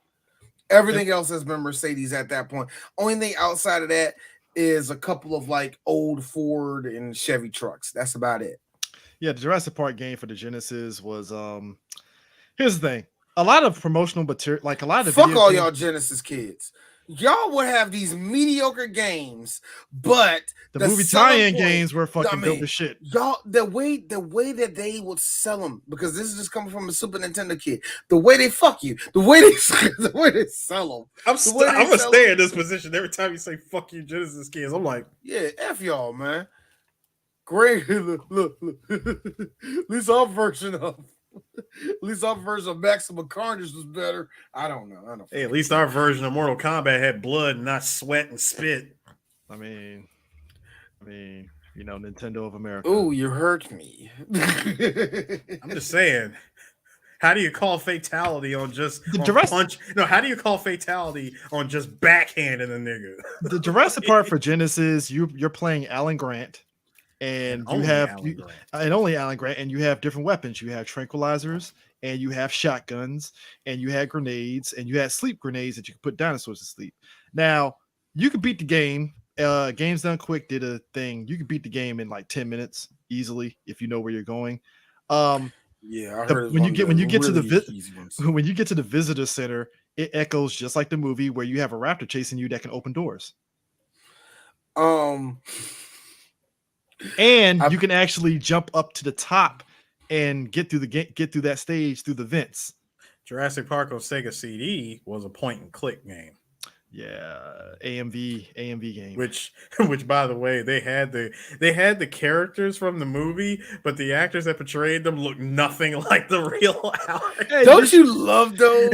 Everything else has been Mercedes at that point. Only thing outside of that is a couple of like old Ford and Chevy trucks. That's about it. Yeah, the Jurassic Park game for the Genesis was here's the thing. A lot of promotional material, like a lot of fuck all y'all Genesis kids. Y'all would have these mediocre games, but the movie tie-in games were fucking dope as shit. Y'all, the way that they would sell them, because this is just coming from a Super Nintendo kid. The way they fuck you, the way they sell them. I'm gonna stay in this position every time you say "fuck you, Genesis kids." I'm like, yeah, f y'all, man. Great, look. At least our version of Maximum Carnage was better. I don't know. Hey, at least our version of Mortal Kombat had blood, not sweat and spit. I mean, Nintendo of America. Ooh, you hurt me. I'm just saying. How do you call fatality on just punch? No, how do you call fatality on just backhanding a nigga? The Jurassic Park for Genesis, you're playing Alan Grant. And you have only Alan Grant, and you have different weapons. You have tranquilizers, and you have shotguns, and you had grenades, and you had sleep grenades that you could put dinosaurs to sleep. Now, you could beat the game. Games Done Quick did a thing. You could beat the game in like 10 minutes easily if you know where you're going. Yeah, I heard when you get to the visitor center, it echoes just like the movie where you have a raptor chasing you that can open doors. And you can actually jump up to the top and get through that stage through the vents. Jurassic Park on Sega CD was a point and click game. Yeah, AMV game. Which by the way, they had the characters from the movie, but the actors that portrayed them looked nothing like the real Alex. Hey, don't you love those?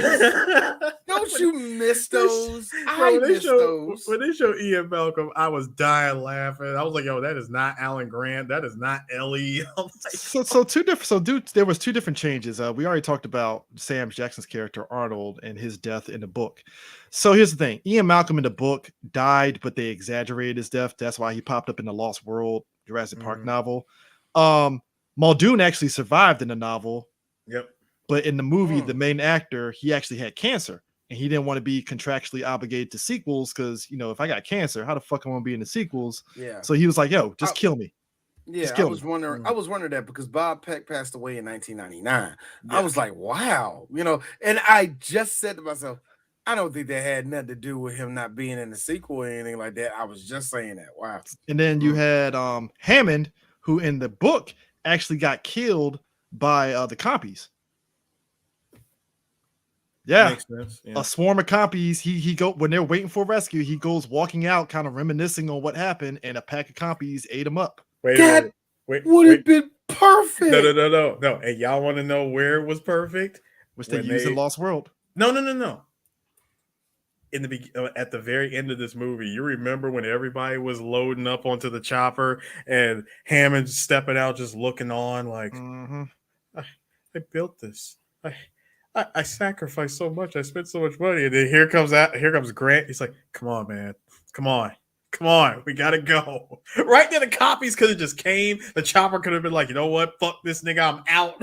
Don't you miss those? I miss those. When they show Ian Malcolm, I was dying laughing. I was like, yo, that is not Alan Grant. That is not Ellie. There was two different changes. We already talked about Sam Jackson's character, Arnold, and his death in the book. So here's the thing. Ian Malcolm in the book died, but they exaggerated his death. That's why he popped up in the Lost World Jurassic Park novel. Muldoon actually survived in the novel. Yep. But in the movie, the main actor, he actually had cancer. And he didn't want to be contractually obligated to sequels because, if I got cancer, how the fuck am I going to be in the sequels? Yeah. So he was like, yo, just kill me. Yeah, I was wondering that because Bob Peck passed away in 1999. Yeah. I was like, wow. And I just said to myself, I don't think that had nothing to do with him not being in the sequel or anything like that. I was just saying that. Wow. And then you had Hammond, who in the book actually got killed by the compies. Yeah. Makes sense. Yeah. A swarm of compies. He go when they're waiting for rescue. He goes walking out, kind of reminiscing on what happened, and a pack of compies ate him up. Would have been perfect. No. And y'all want to know where it was perfect? Which they used in Lost World. No. At the very end of this movie, you remember when everybody was loading up onto the chopper and Hammond stepping out, just looking on, like, I built this. I sacrificed so much. I spent so much money, and then here comes Grant. He's like, "Come on, man, come on, we gotta go." Right there, the copies could have just came. The chopper could have been like, "You know what? Fuck this nigga, I'm out."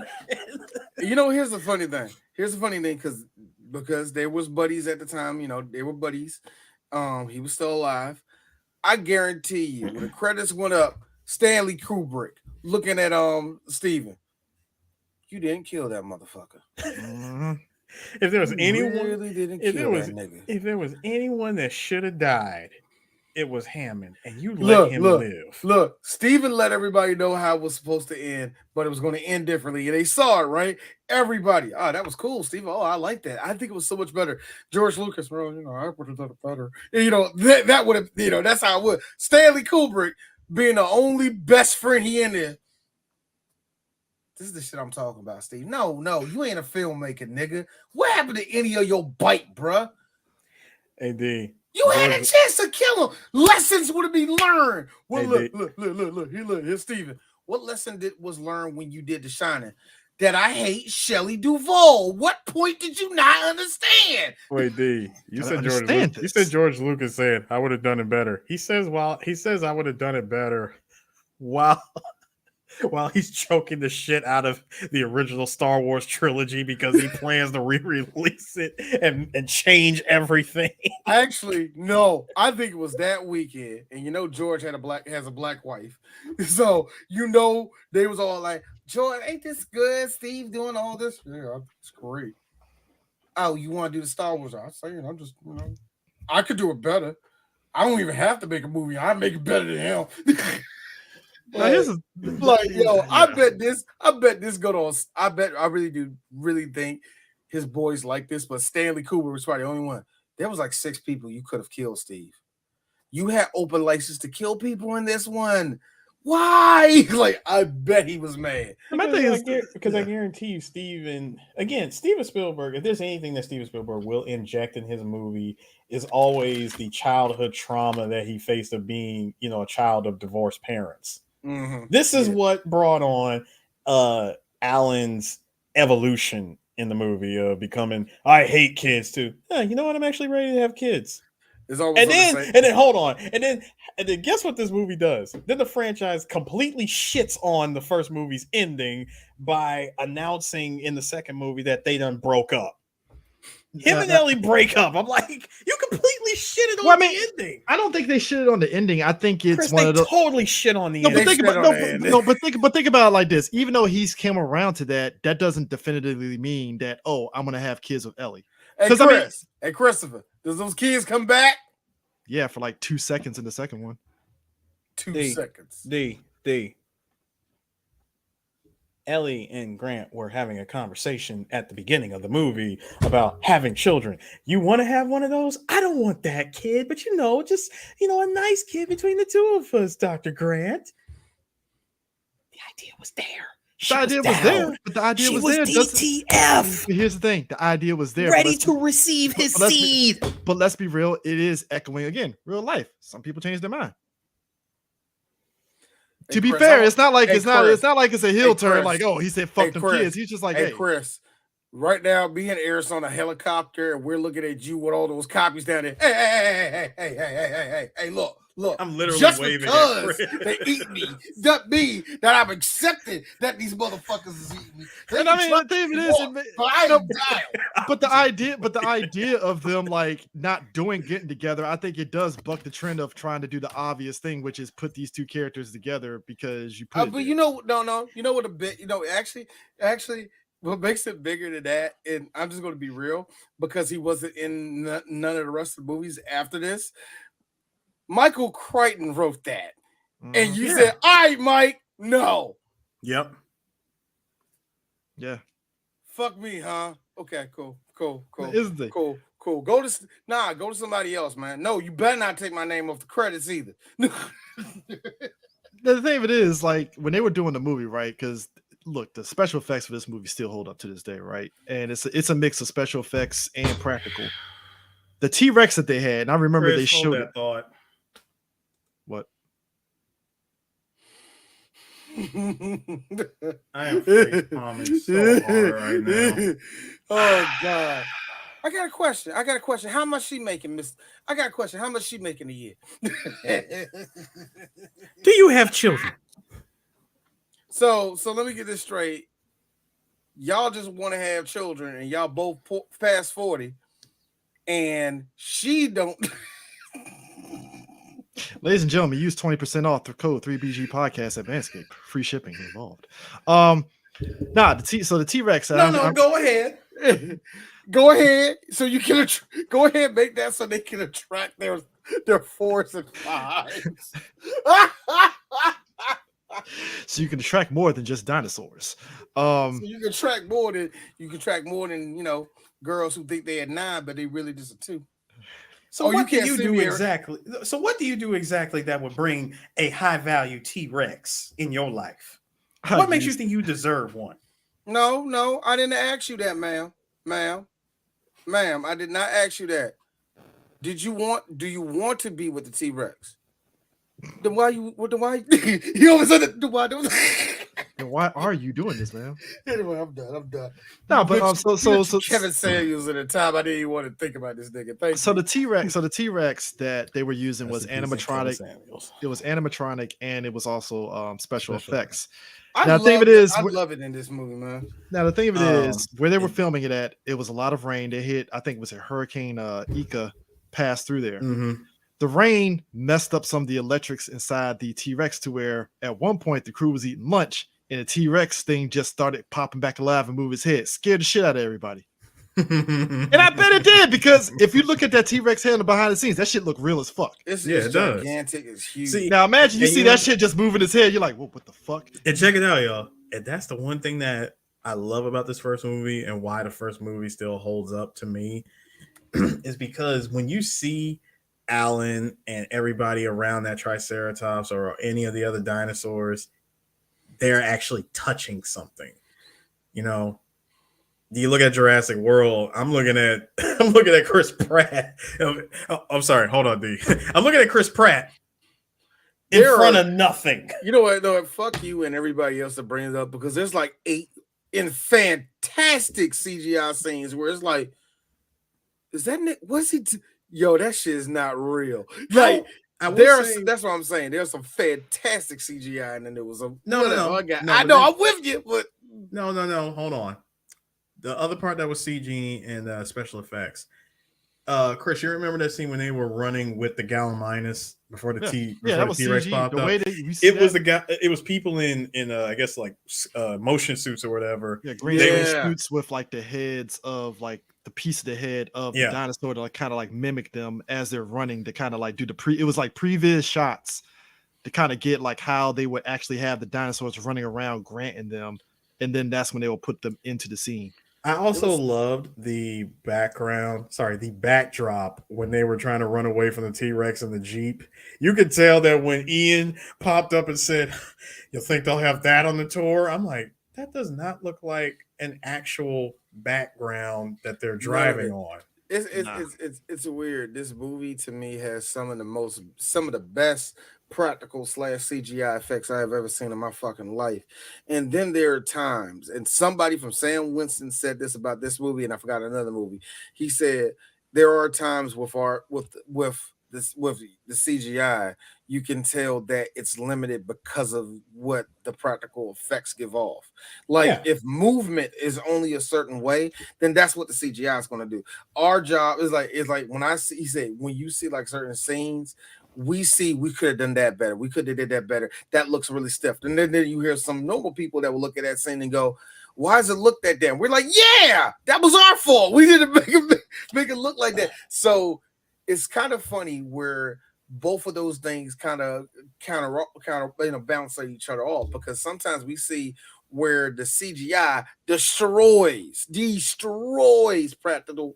Here's the funny thing. Because they was buddies at the time. They were buddies. He was still alive. I guarantee you, when the credits went up, Stanley Kubrick looking at Steven. You didn't kill that motherfucker. If there was if there was anyone that should have died, it was Hammond, and you let him live. Look, Steven let everybody know how it was supposed to end, but it was going to end differently, and they saw it, right? Everybody, that was cool, Steven. Oh, I like that. I think it was so much better. George Lucas, bro, I would have done it better. That would have, that's how it would. Stanley Kubrick being the only best friend he in there. This is the shit I'm talking about, Steve. No, you ain't a filmmaker, nigga. What happened to any of your bite, bruh? AD. You had a chance to kill him. Lessons would have been learned. Well, Hey, look. Here's Steven. What lesson was learned when you did The Shining? That I hate Shelley Duvall. What point did you not understand? Wait, D. You said understand George Lucas said I would have done it better. He says I would have done it better while he's choking the shit out of the original Star Wars trilogy because he plans to re-release it and change everything. Actually, no. I think it was that weekend, and George has a black wife, so they was all like, "George, ain't this good? Steve doing all this? Yeah, it's great." Oh, you want to do the Star Wars? I'm saying, I'm just, I could do it better. I don't even have to make a movie. I make it better than him. I bet this go on. I really think his boys like this, but Stanley Kubrick was probably the only one. There was like 6 people you could have killed, Steve. You had open license to kill people in this one. Why? Like, I bet he was mad. Because I guarantee you, Steven Spielberg, if there's anything that Steven Spielberg will inject in his movie, is always the childhood trauma that he faced of being, a child of divorced parents. Mm-hmm. This is what brought on Alan's evolution in the movie of becoming, I hate kids too. Yeah, you know what? I'm actually ready to have kids. And then hold on. And then guess what this movie does? Then the franchise completely shits on the first movie's ending by announcing in the second movie that they done broke up. Him and Ellie break up. I'm like, you completely shitted on the ending. I don't think they shitted on the ending. I think it's Chris, one of those totally shit on the ending. But think about it like this. Even though he's came around to that doesn't definitively mean that, I'm gonna have kids with Ellie. Hey, Christopher, does those kids come back? Yeah, for like 2 seconds in the second one. 2 seconds. Ellie and Grant were having a conversation at the beginning of the movie about having children. You want to have one of those? I don't want that kid, but just a nice kid between the two of us, Dr. Grant. The idea was there. The idea was there, but the idea was there. DTF. Here's the thing: the idea was there, ready to receive his seed. But let's be real; it is echoing again, real life. Some people change their mind. To be fair, it's not like it's a heel turn. Like, he said, "Fuck them kids." He's just like, "Hey, Chris." Right now, me and Eris on a helicopter, and we're looking at you with all those copies down there. Hey, look. I'm literally just waving because they eat me, that mean that I'm accepting that these motherfuckers is eating me. And I mean, the thing is, but the idea of them like not getting together, I think it does buck the trend of trying to do the obvious thing, which is put these two characters together because you put. But you know what a bit, actually. What makes it bigger than that, and I'm just going to be real, because he wasn't in none of the rest of the movies after this. Michael Crichton wrote that. And you said, all right, Mike, no. Yep. Yeah. Fuck me, huh? Okay, cool. Isn't it? Cool. Go to somebody else, man. No, you better not take my name off the credits either. The thing of it is, like, when they were doing the movie, right? Because look, the special effects for this movie still hold up to this day, right? And it's a mix of special effects and practical. The T-Rex that they had, and I remember they showed that thought. What? I am fake palming so hard right now. Oh God. I got a question. How much she making, Miss? I got a question. How much she making a year? Do you have children? So let me get this straight. Y'all just want to have children, and y'all both past 40, and she don't. Ladies and gentlemen, use 20% off the code 3BGPodcast at Manscaped. Free shipping involved. The T-Rex. No, go ahead. Go ahead. So you can go ahead and make that so they can attract their 4s and 5s. So you can attract more than just dinosaurs. So you can track more than girls who think they had 9, but they really just a 2. So what do you do exactly? So what do you do exactly that would bring a high value T-Rex in your life? What makes you think you deserve one? No, I didn't ask you that, ma'am. Ma'am, I did not ask you that. Do you want to be with the T-Rex? Then why you always said that, why And why are you doing this, man? Anyway, I'm done. No, but so Kevin Samuels at the time, I didn't even want to think about this nigga. Thank so you. the T-Rex that they were using was Rest in peace, Kevin animatronic. Samuels. It was animatronic and it was also special effects. I Now, the thing of it is, I love it in this movie, man. Now the thing of it is, where they were filming it at, it was a lot of rain. They hit, I think it was a Hurricane Ika passed through there. Mm-hmm. The rain messed up some of the electrics inside the T-Rex to where at one point the crew was eating lunch and the T-Rex thing just started popping back alive and move its head. Scared the shit out of everybody. And I bet it did, because if you look at that T-Rex head behind the scenes, that shit look real as fuck. It's it gigantic. It's huge. See, now imagine you and see that shit just moving its head. You're like, what the fuck? And check it out, y'all. And that's the one thing that I love about this first movie and why the first movie still holds up to me is because when you see Alan and everybody around that Triceratops or any of the other dinosaurs, they're actually touching something. You know, you look at Jurassic World. I'm looking at Chris Pratt. I'm sorry, hold on, D. I'm looking at Chris Pratt in front of nothing. You know what? No, fuck you and everybody else that brings it up, because there's like 8 in fantastic CGI scenes where it's like, is that Nick? What's he? Yo, that shit is not real. Like, that's what I'm saying. There's some fantastic CGI, and then there was a no. I know, I'm with you, but no. Hold on. The other part that was CG and special effects. Chris, you remember that scene when they were running with the Gallimimus before the T-Rex popped up? It was people in I guess like motion suits or whatever. Yeah, green suits with like the heads of like the piece of the head of the dinosaur to like kind of like mimic them as they're running to kind of like do it was like previous shots to kind of get like how they would actually have the dinosaurs running around granting them, and then that's when they will put them into the scene. I also loved the backdrop when they were trying to run away from the T-Rex and the Jeep. You could tell that when Ian popped up and said, "You think they'll have that on the tour?" I'm like, that does not look like an actual background that they're driving on. It's weird. This movie to me has some of the best practical / CGI effects I have ever seen in my fucking life. And then there are times, and somebody from Sam Winston said this about this movie, and I forgot another movie. He said there are times with the CGI, you can tell that it's limited because of what the practical effects give off. Like if movement is only a certain way, then that's what the CGI is going to do. Our job is like when he said when you see like certain scenes, we could have done that better. We could have did that better. That looks really stiff. And then you hear some normal people that will look at that scene and go, why does it look that damn? We're like, yeah, that was our fault. We didn't make it look like that. So it's kind of funny where both of those things kind of bounce at each other off, because sometimes we see where the CGI destroys practical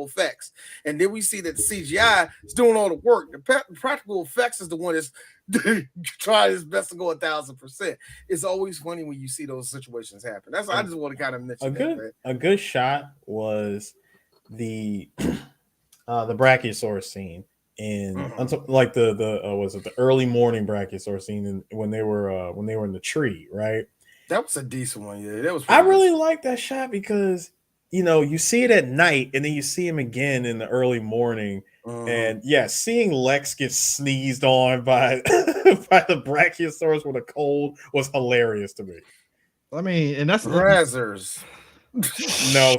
effects, and then we see that the CGI is doing all the work. The practical effects is the one that's trying his best to go 1,000%. It's always funny when you see those situations happen. That's I just want to kind of mention a good shot was the Brachiosaurus scene in like the early morning Brachiosaurus scene when they were in the tree, right? That was a decent one. Yeah, that was. I really like that shot because you see it at night and then you see him again in the early morning, and seeing Lex get sneezed on by by the Brachiosaurus with a cold was hilarious to me. I mean, and that's Brazzers. No,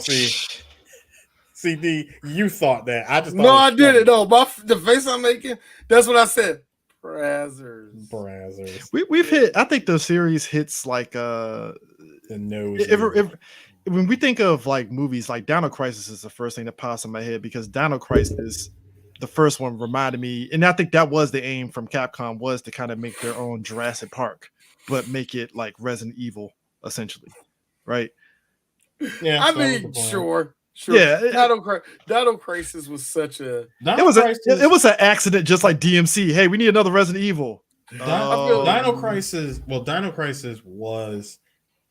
see, D, you thought that. I just thought I didn't. No, the face I'm making, that's what I said. Brazzers. We've hit. I think the series hits like the nose. If when we think of like movies, like Dino Crisis is the first thing that pops in my head, because Dino Crisis, the first one, reminded me, and I think that was the aim from Capcom, was to kind of make their own Jurassic Park, but make it like Resident Evil essentially, right? Yeah, I mean, sure. Yeah, Dino Crisis was such a. It was an accident, just like DMC. Hey, we need another Resident Evil. Dino Crisis. Well, Dino Crisis was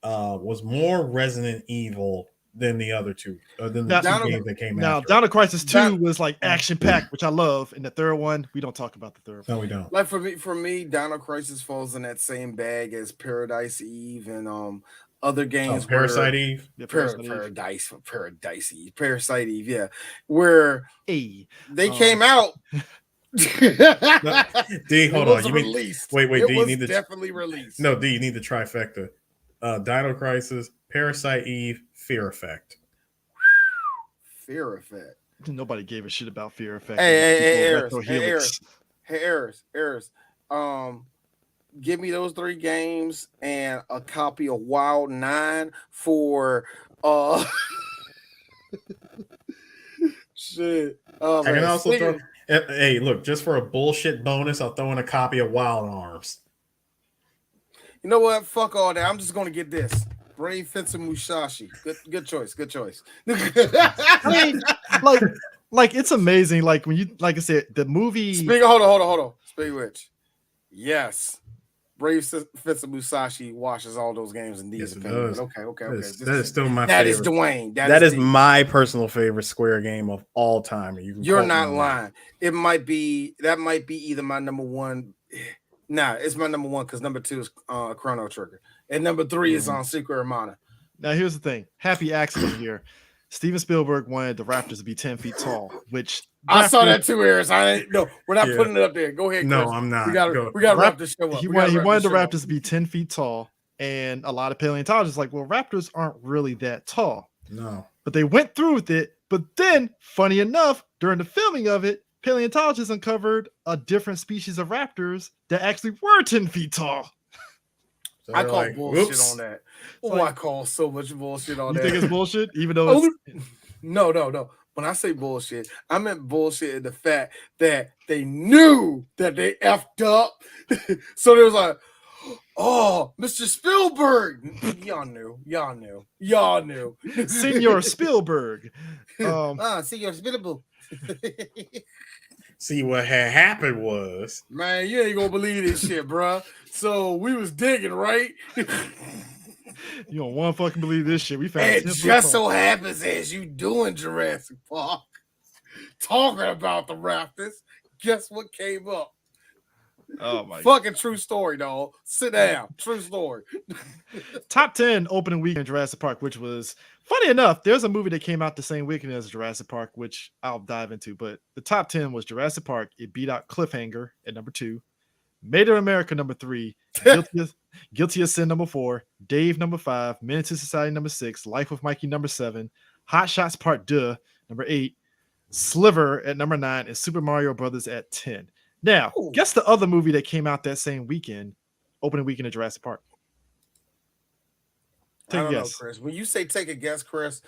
more Resident Evil than the other two, than the two games that came now, after. Dino Crisis 2 was like action packed, which I love. And the third one, we don't talk about the third one. No, we don't. Like for me, Dino Crisis falls in that same bag as Paradise Eve and other games. Parasite Eve. Yeah, Paradise Eve, Parasite Eve, yeah, where they came out. D, hold on. You mean released. Wait, it D, was you need definitely released. No, D, you need the trifecta. Dino Crisis, Parasite Eve, Fear Effect. Fear Effect. Nobody gave a shit about Fear Effect. Hey, Eris. Give me those 3 games and a copy of Wild 9 for shit. I can also throw. Hey, look, just for a bullshit bonus, I'll throw in a copy of Wild Arms. You know what? Fuck all that. I'm just gonna get this. Brave Fencer Musashi. Good choice. I mean, like it's amazing. Like when you, like I said, the movie. Hold on. Speak which. Yes. Brave Fencer Musashi washes all those games in D's opinion. Okay. That is still my favorite. That is Dwayne. That is my personal favorite Square game of all time. You're not lying. It might be either my number one. Nah, it's my number one because number 2 is Chrono Trigger. And number 3 is on Secret Hermana. Now here's the thing. Happy accident here. Steven Spielberg wanted the Raptors to be 10 feet tall, which I saw that too, Eris. No, we're not putting it up there. Go ahead, Chris. No, I'm not. We got to wrap this show up. He wanted the Raptors to be 10 feet tall, and a lot of paleontologists like, well, raptors aren't really that tall. No. But they went through with it. But then, funny enough, during the filming of it, paleontologists uncovered a different species of raptors that actually were 10 feet tall. So I call bullshit on that. I call so much bullshit on that. You think it's bullshit? Even though it's... No. When I say bullshit, I meant bullshit in the fact that they knew that they effed up. So there was like, oh, Mr. Spielberg. Y'all knew. Senor Spielberg. Senor Spielberg. See, what had happened was, man, you ain't gonna believe this shit, bro. So we was digging, right? You don't want to fucking believe this shit. We found it just so happens as you doing Jurassic Park, talking about the Raptors, guess what came up? Oh my fucking God. True story, dog. Sit down. True story. Top 10 opening weekend Jurassic Park, which was funny enough. There's a movie that came out the same weekend as Jurassic Park, which I'll dive into. But the top 10 was Jurassic Park. It beat out Cliffhanger at number 2, Made in America number 3, Guilty as Sin number 4, Dave number 5, Menace to Society number 6, Life with Mikey number 7, Hot Shots Part 2 number 8, Sliver at number 9, and Super Mario Brothers at 10. Now, guess the other movie that came out that same weekend, opening weekend of Jurassic Park. Take a guess, Chris. When you say take a guess, Chris,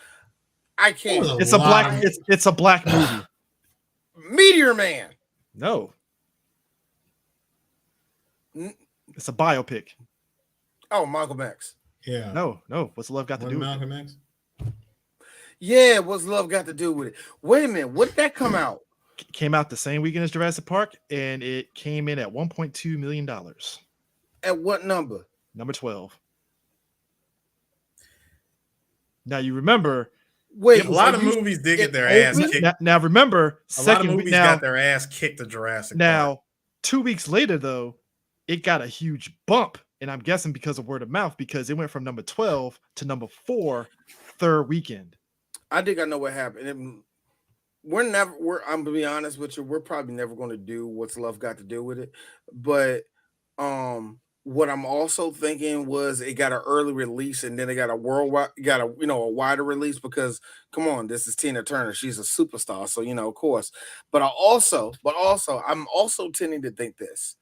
I can't. It's a black movie. Meteor Man. No. It's a biopic. Oh, Malcolm X. Yeah. No. What's love got to do with Malcolm X? Yeah, what's love got to do with it? Wait a minute. When did that come out? Came out the same weekend as Jurassic Park, and it came in at $1.2 million. At what number? Number 12. Now you remember. Wait, a lot of movies did get their ass kicked. Now remember, a lot of movies got their ass kicked to Jurassic Park. Now, 2 weeks later, though, it got a huge bump, and I'm guessing because of word of mouth, because it went from number 12 to number 4 third weekend. I think I know what happened. I'm gonna be honest with you, we're probably never going to do What's Love Got to Do with It. But what I'm also thinking was it got an early release and then it got a a wider release, because come on, this is Tina Turner. She's a superstar. So, of course. But I'm also tending to think this.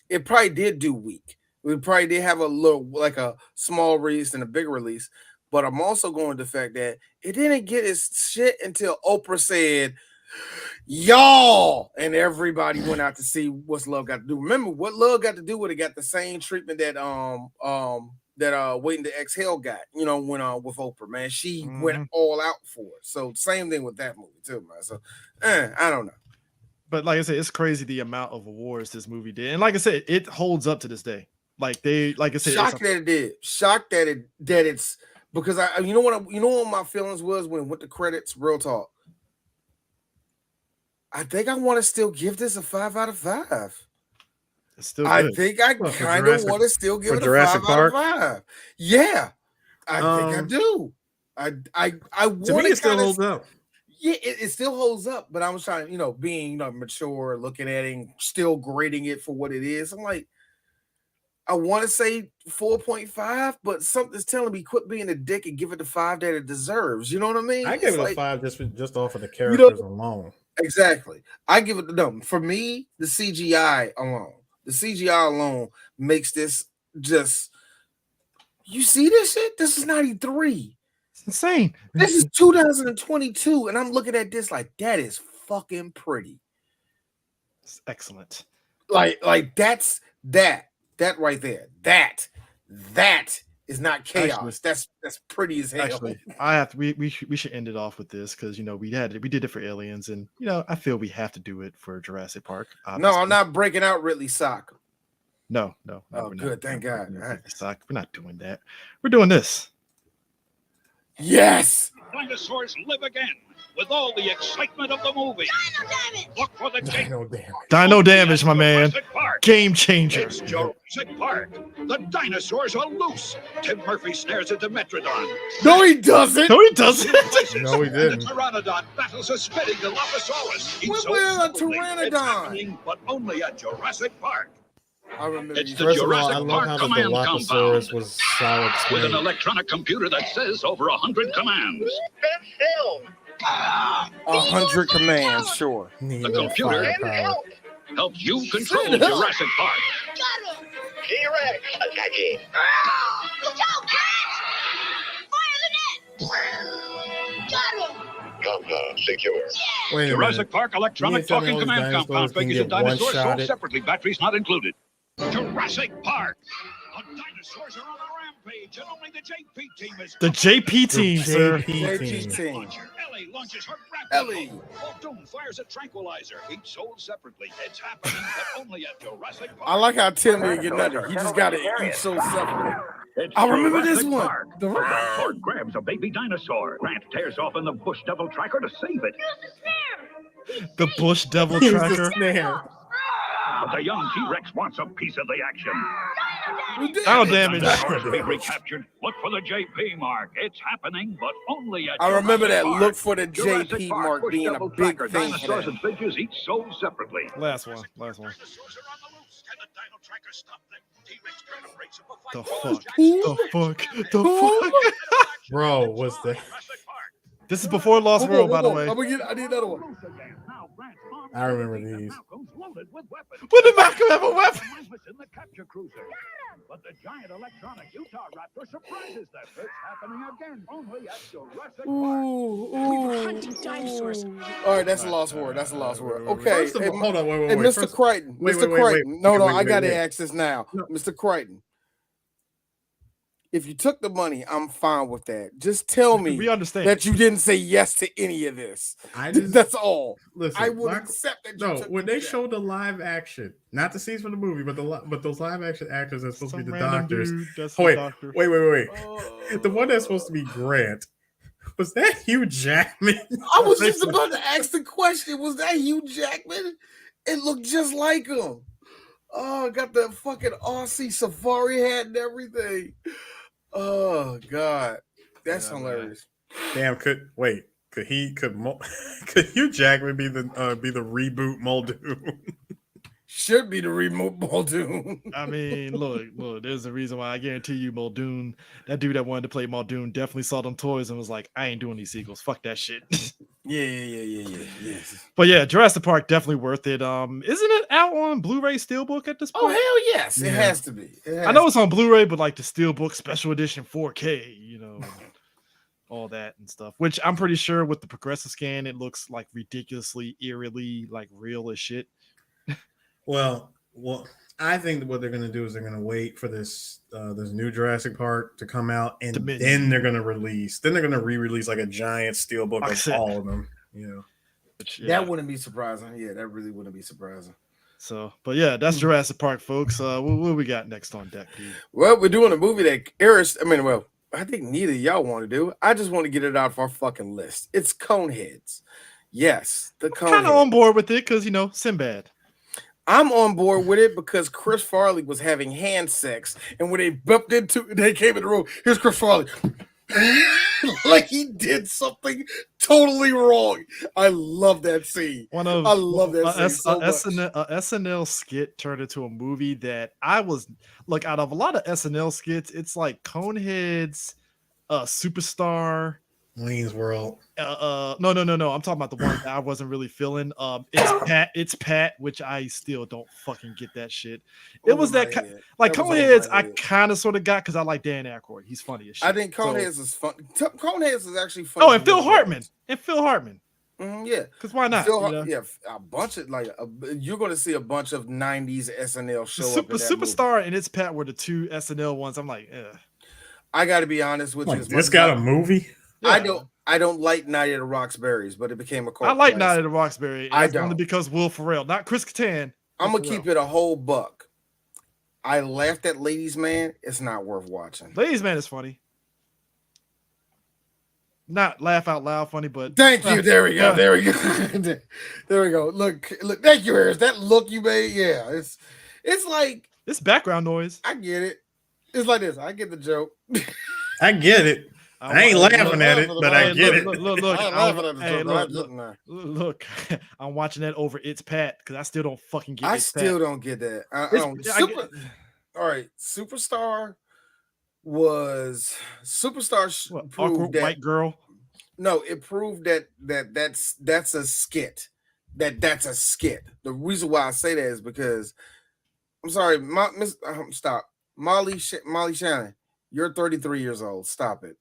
It probably did do weak. We probably did have a little, like a small release and a big release. But I'm also going to the fact that it didn't get its shit until Oprah said, y'all, and everybody went out to see What's Love Got to Do. Remember, What Love Got to Do with it got the same treatment that Waiting to Exhale got, when with Oprah, man. She went all out for it. So same thing with that movie too, man. So I don't know. But like I said, it's crazy the amount of awards this movie did, and like I said, it holds up to this day. Like I said, shocked that it did. Shocked that it's because you know what my feelings was when it went to credits. Real talk. I think I want to still give this a 5 out of 5. It's still good. I think I kind of want to still give it a 5 out of 5. Yeah, I think I do. I want to me it still holds up. Yeah, it still holds up, but I was trying, being mature, looking at it, and still grading it for what it is. I'm like, I want to say 4.5, but something's telling me quit being a dick and give it the 5 that it deserves. You know what I mean? I give it a 5 just off of the characters alone. Exactly. I give it for me, the CGI alone. The CGI alone makes this just. You see this shit? This is 93. It's insane. This is 2022, and I'm looking at this like that is fucking pretty. It's excellent. Like that's that right there. That is not chaos. Actually, that's pretty as hell. Actually, we should end it off with this because we did it for Aliens, and I feel we have to do it for Jurassic Park. Obviously. No, I'm not breaking out Ridley sock. No. Oh, good. Thank God. We're not doing that. We're doing this. Yes. Dinosaurs live again with all the excitement of the movie. Dino damage. Look for the Dino damage, my man. Game changer. It's Jurassic Park. The dinosaurs are loose. Tim Murphy snares a Dimetrodon. No, he doesn't. No, he doesn't. No, he didn't. The Pteranodon battles a spitting Dilophosaurus. Where's a Pteranodon? It's happening, but only at Jurassic Park. I remember it's the First Jurassic of all, I love Park how the command Dilophosaurus compound was solid with an state. electronic computer that says over 100 commands. 100 commands, sure. The computer helps you control Jurassic Park. Got him. T-Rex attacking. Look out, guys! Fire the net. Got him. Compound secure. Wait a Jurassic minute. Park electronic tell me talking all these command dinosaurs compound can figures get and dinosaurs one-shot sold it? separately, batteries not included. Jurassic Park. The dinosaurs are on a rampage, and only the JP team is. The JP team, sir. JP team. Ellie launches her Ellie. Muldoon fires a tranquilizer. Each sold separately. It's happening, but only at Jurassic Park. I like how Tim didn't get nothing. He just got it each so separate. It's I remember this Jurassic one. Park. Ford grabs a baby dinosaur. Grant tears off in the bush devil tracker to save it. The Bush Devil Use the Tracker. snare. But the young T-Rex wants a piece of the action. Dino damage. Dinosaurs be recaptured. Look for the JP mark. It's happening, but only at I remember that Jurassic look Park. for the Jurassic JP Park, mark Bush being a Devil big Tracker, thing. Dinosaurs and figures each sold separately. Last one. Dinosaurs are on the loose. Can the Dino Tracker stop them? T-Rex preparates for The fight. fuck? The fuck? Bro, was the This is before Lost World, by the way. I need another one. I remember these. When did Malcolm have a weapon? In the capture cruiser. But the giant electronic Utah Raptor surprises them. It's happening again, only at Jurassic Park. We were hunting dinosaurs. All right, that's a lost word. That's a lost word. Okay. First of all, hold on, wait. Hey, Mr. First- Crichton. wait, Mr. wait, Crichton. wait. No, Wait, I got to wait. ask this now. No. Mr. Crichton. If you took the money, I'm fine with that. Just tell me We understand. that you didn't say yes to any of this. I just That's all. listen. I would Black- accept that you No, took when the they check. showed the live action, not the scenes from the movie, but those live action actors that's supposed to Some be the random doctors. dude that's Oh, the wait, doctor. wait. The one that's supposed to be Grant. Was that Hugh Jackman? I was just about to ask the question. Was that Hugh Jackman? It looked just like him. Oh, got the fucking Aussie safari hat and everything. Oh God, that's hilarious. Damn, could Hugh Jackman be the reboot Muldoon? Should be the remote Muldoon. I mean, look, there's a reason why I guarantee you Muldoon, that dude that wanted to play Muldoon definitely saw them toys and was like, I ain't doing these sequels. Fuck that shit. Yeah. Yes. But yeah, Jurassic Park definitely worth it. Isn't it out on Blu-ray Steelbook at this point? Oh hell yes, it Yeah. has to be. I know it's on Blu-ray, but like the Steelbook Special Edition 4K, all that and stuff. Which I'm pretty sure with the progressive scan, it looks like ridiculously, eerily, like real as shit. Well, I think that what they're going to do is they're going to wait for this new Jurassic Park to come out, and Dominion. then they're going to re-release like a giant steelbook Like I of said, all of them. Which, That wouldn't be surprising. Yeah, that really wouldn't be surprising. So, but yeah, that's Jurassic Park, folks. What we got next on deck, P? Well, we're doing a movie that airs. I think neither of y'all want to do. I just want to get it out of our fucking list. It's Coneheads. Yes, the Coneheads. Kind of on board with it because Sinbad. I'm on board with it because Chris Farley was having hand sex, and when they came in the room. Here's Chris Farley, like he did something totally wrong. I love that scene. I love that scene so much. A SNL skit turned into a movie that I was like, out of a lot of SNL skits, it's like Coneheads, Superstar. Wayne's World. No. I'm talking about the one that I wasn't really feeling. It's Pat, which I still don't fucking get that shit. It was that Coneheads. I kind of sort of got because I like Dan Aykroyd. He's funny as shit. I think Coneheads is fun. Coneheads is actually funny. Oh, and Phil Hartman. Yeah, because why not? Yeah, a bunch of you're going to see a bunch of '90s SNL show up. Superstar movie. And It's Pat were the two SNL ones. I'm like, I got to be honest with you. This got a movie. Yeah. I don't like Night at the Roxbury's, but it became a cult. I like Night at the Roxbury. I don't only because Will Ferrell, not Chris Kattan. I'm gonna keep it a whole buck. I laughed at Ladies Man. It's not worth watching. Ladies Man is funny. Not laugh out loud funny, but thank you. There we go. There we go. There we go. Look. Thank you, Harris. That look you made. Yeah, it's like it's background noise. I get it. It's like this. I get the joke. I get it. I ain't laughing at it, but I get it. Look, I'm watching that over It's Pat because I still don't fucking get it. I still don't get that. All right, Superstar proved that white girl. No, it proved that's a skit. That's a skit. The reason why I say that is because I'm sorry, stop. Molly Shannon, you're 33 years old. Stop it.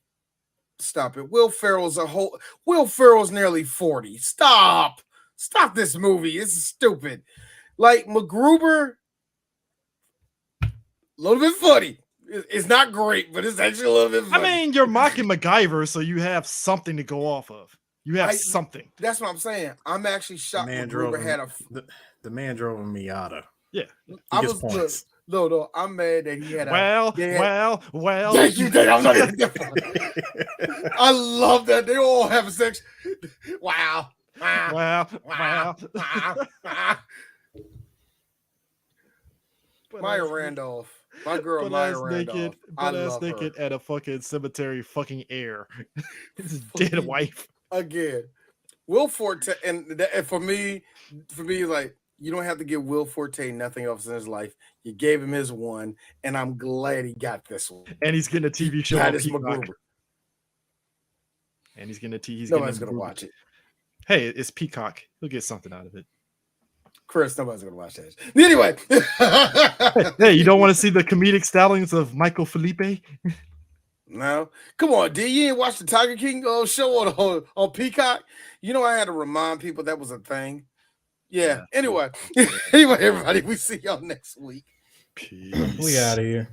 Will Ferrell's nearly 40. Stop this movie. It's stupid. Like MacGruber, a little bit funny. It's not great, but it's actually a little bit funny. I mean, you're mocking MacGyver, so you have something to go off of. You have something. That's what I'm saying. I'm actually shocked MacGruber had the man drove a Miata. Yeah. I was points. No, I'm mad that he had well. Thank you. I'm not even I love that. They all have sex. Wow. Wow. Maya Randolph. My girl Maya Randolph. I love naked at a fucking cemetery fucking air. His dead wife. Again. Will Forte, and for me, like, you don't have to give Will Forte nothing else in his life. You gave him his one, and I'm glad he got this one. And he's getting a TV show on Peacock. And he's getting nobody's gonna watch it. Hey, it's Peacock. He'll get something out of it. Chris, nobody's gonna watch that. Anyway, hey, you don't want to see the comedic stylings of Michael Felipe? No, come on, D. You ain't watched the Tiger King show on Peacock? You know, I had to remind people that was a thing. Yeah. Anyway, everybody, we see y'all next week. Peace. We out of here.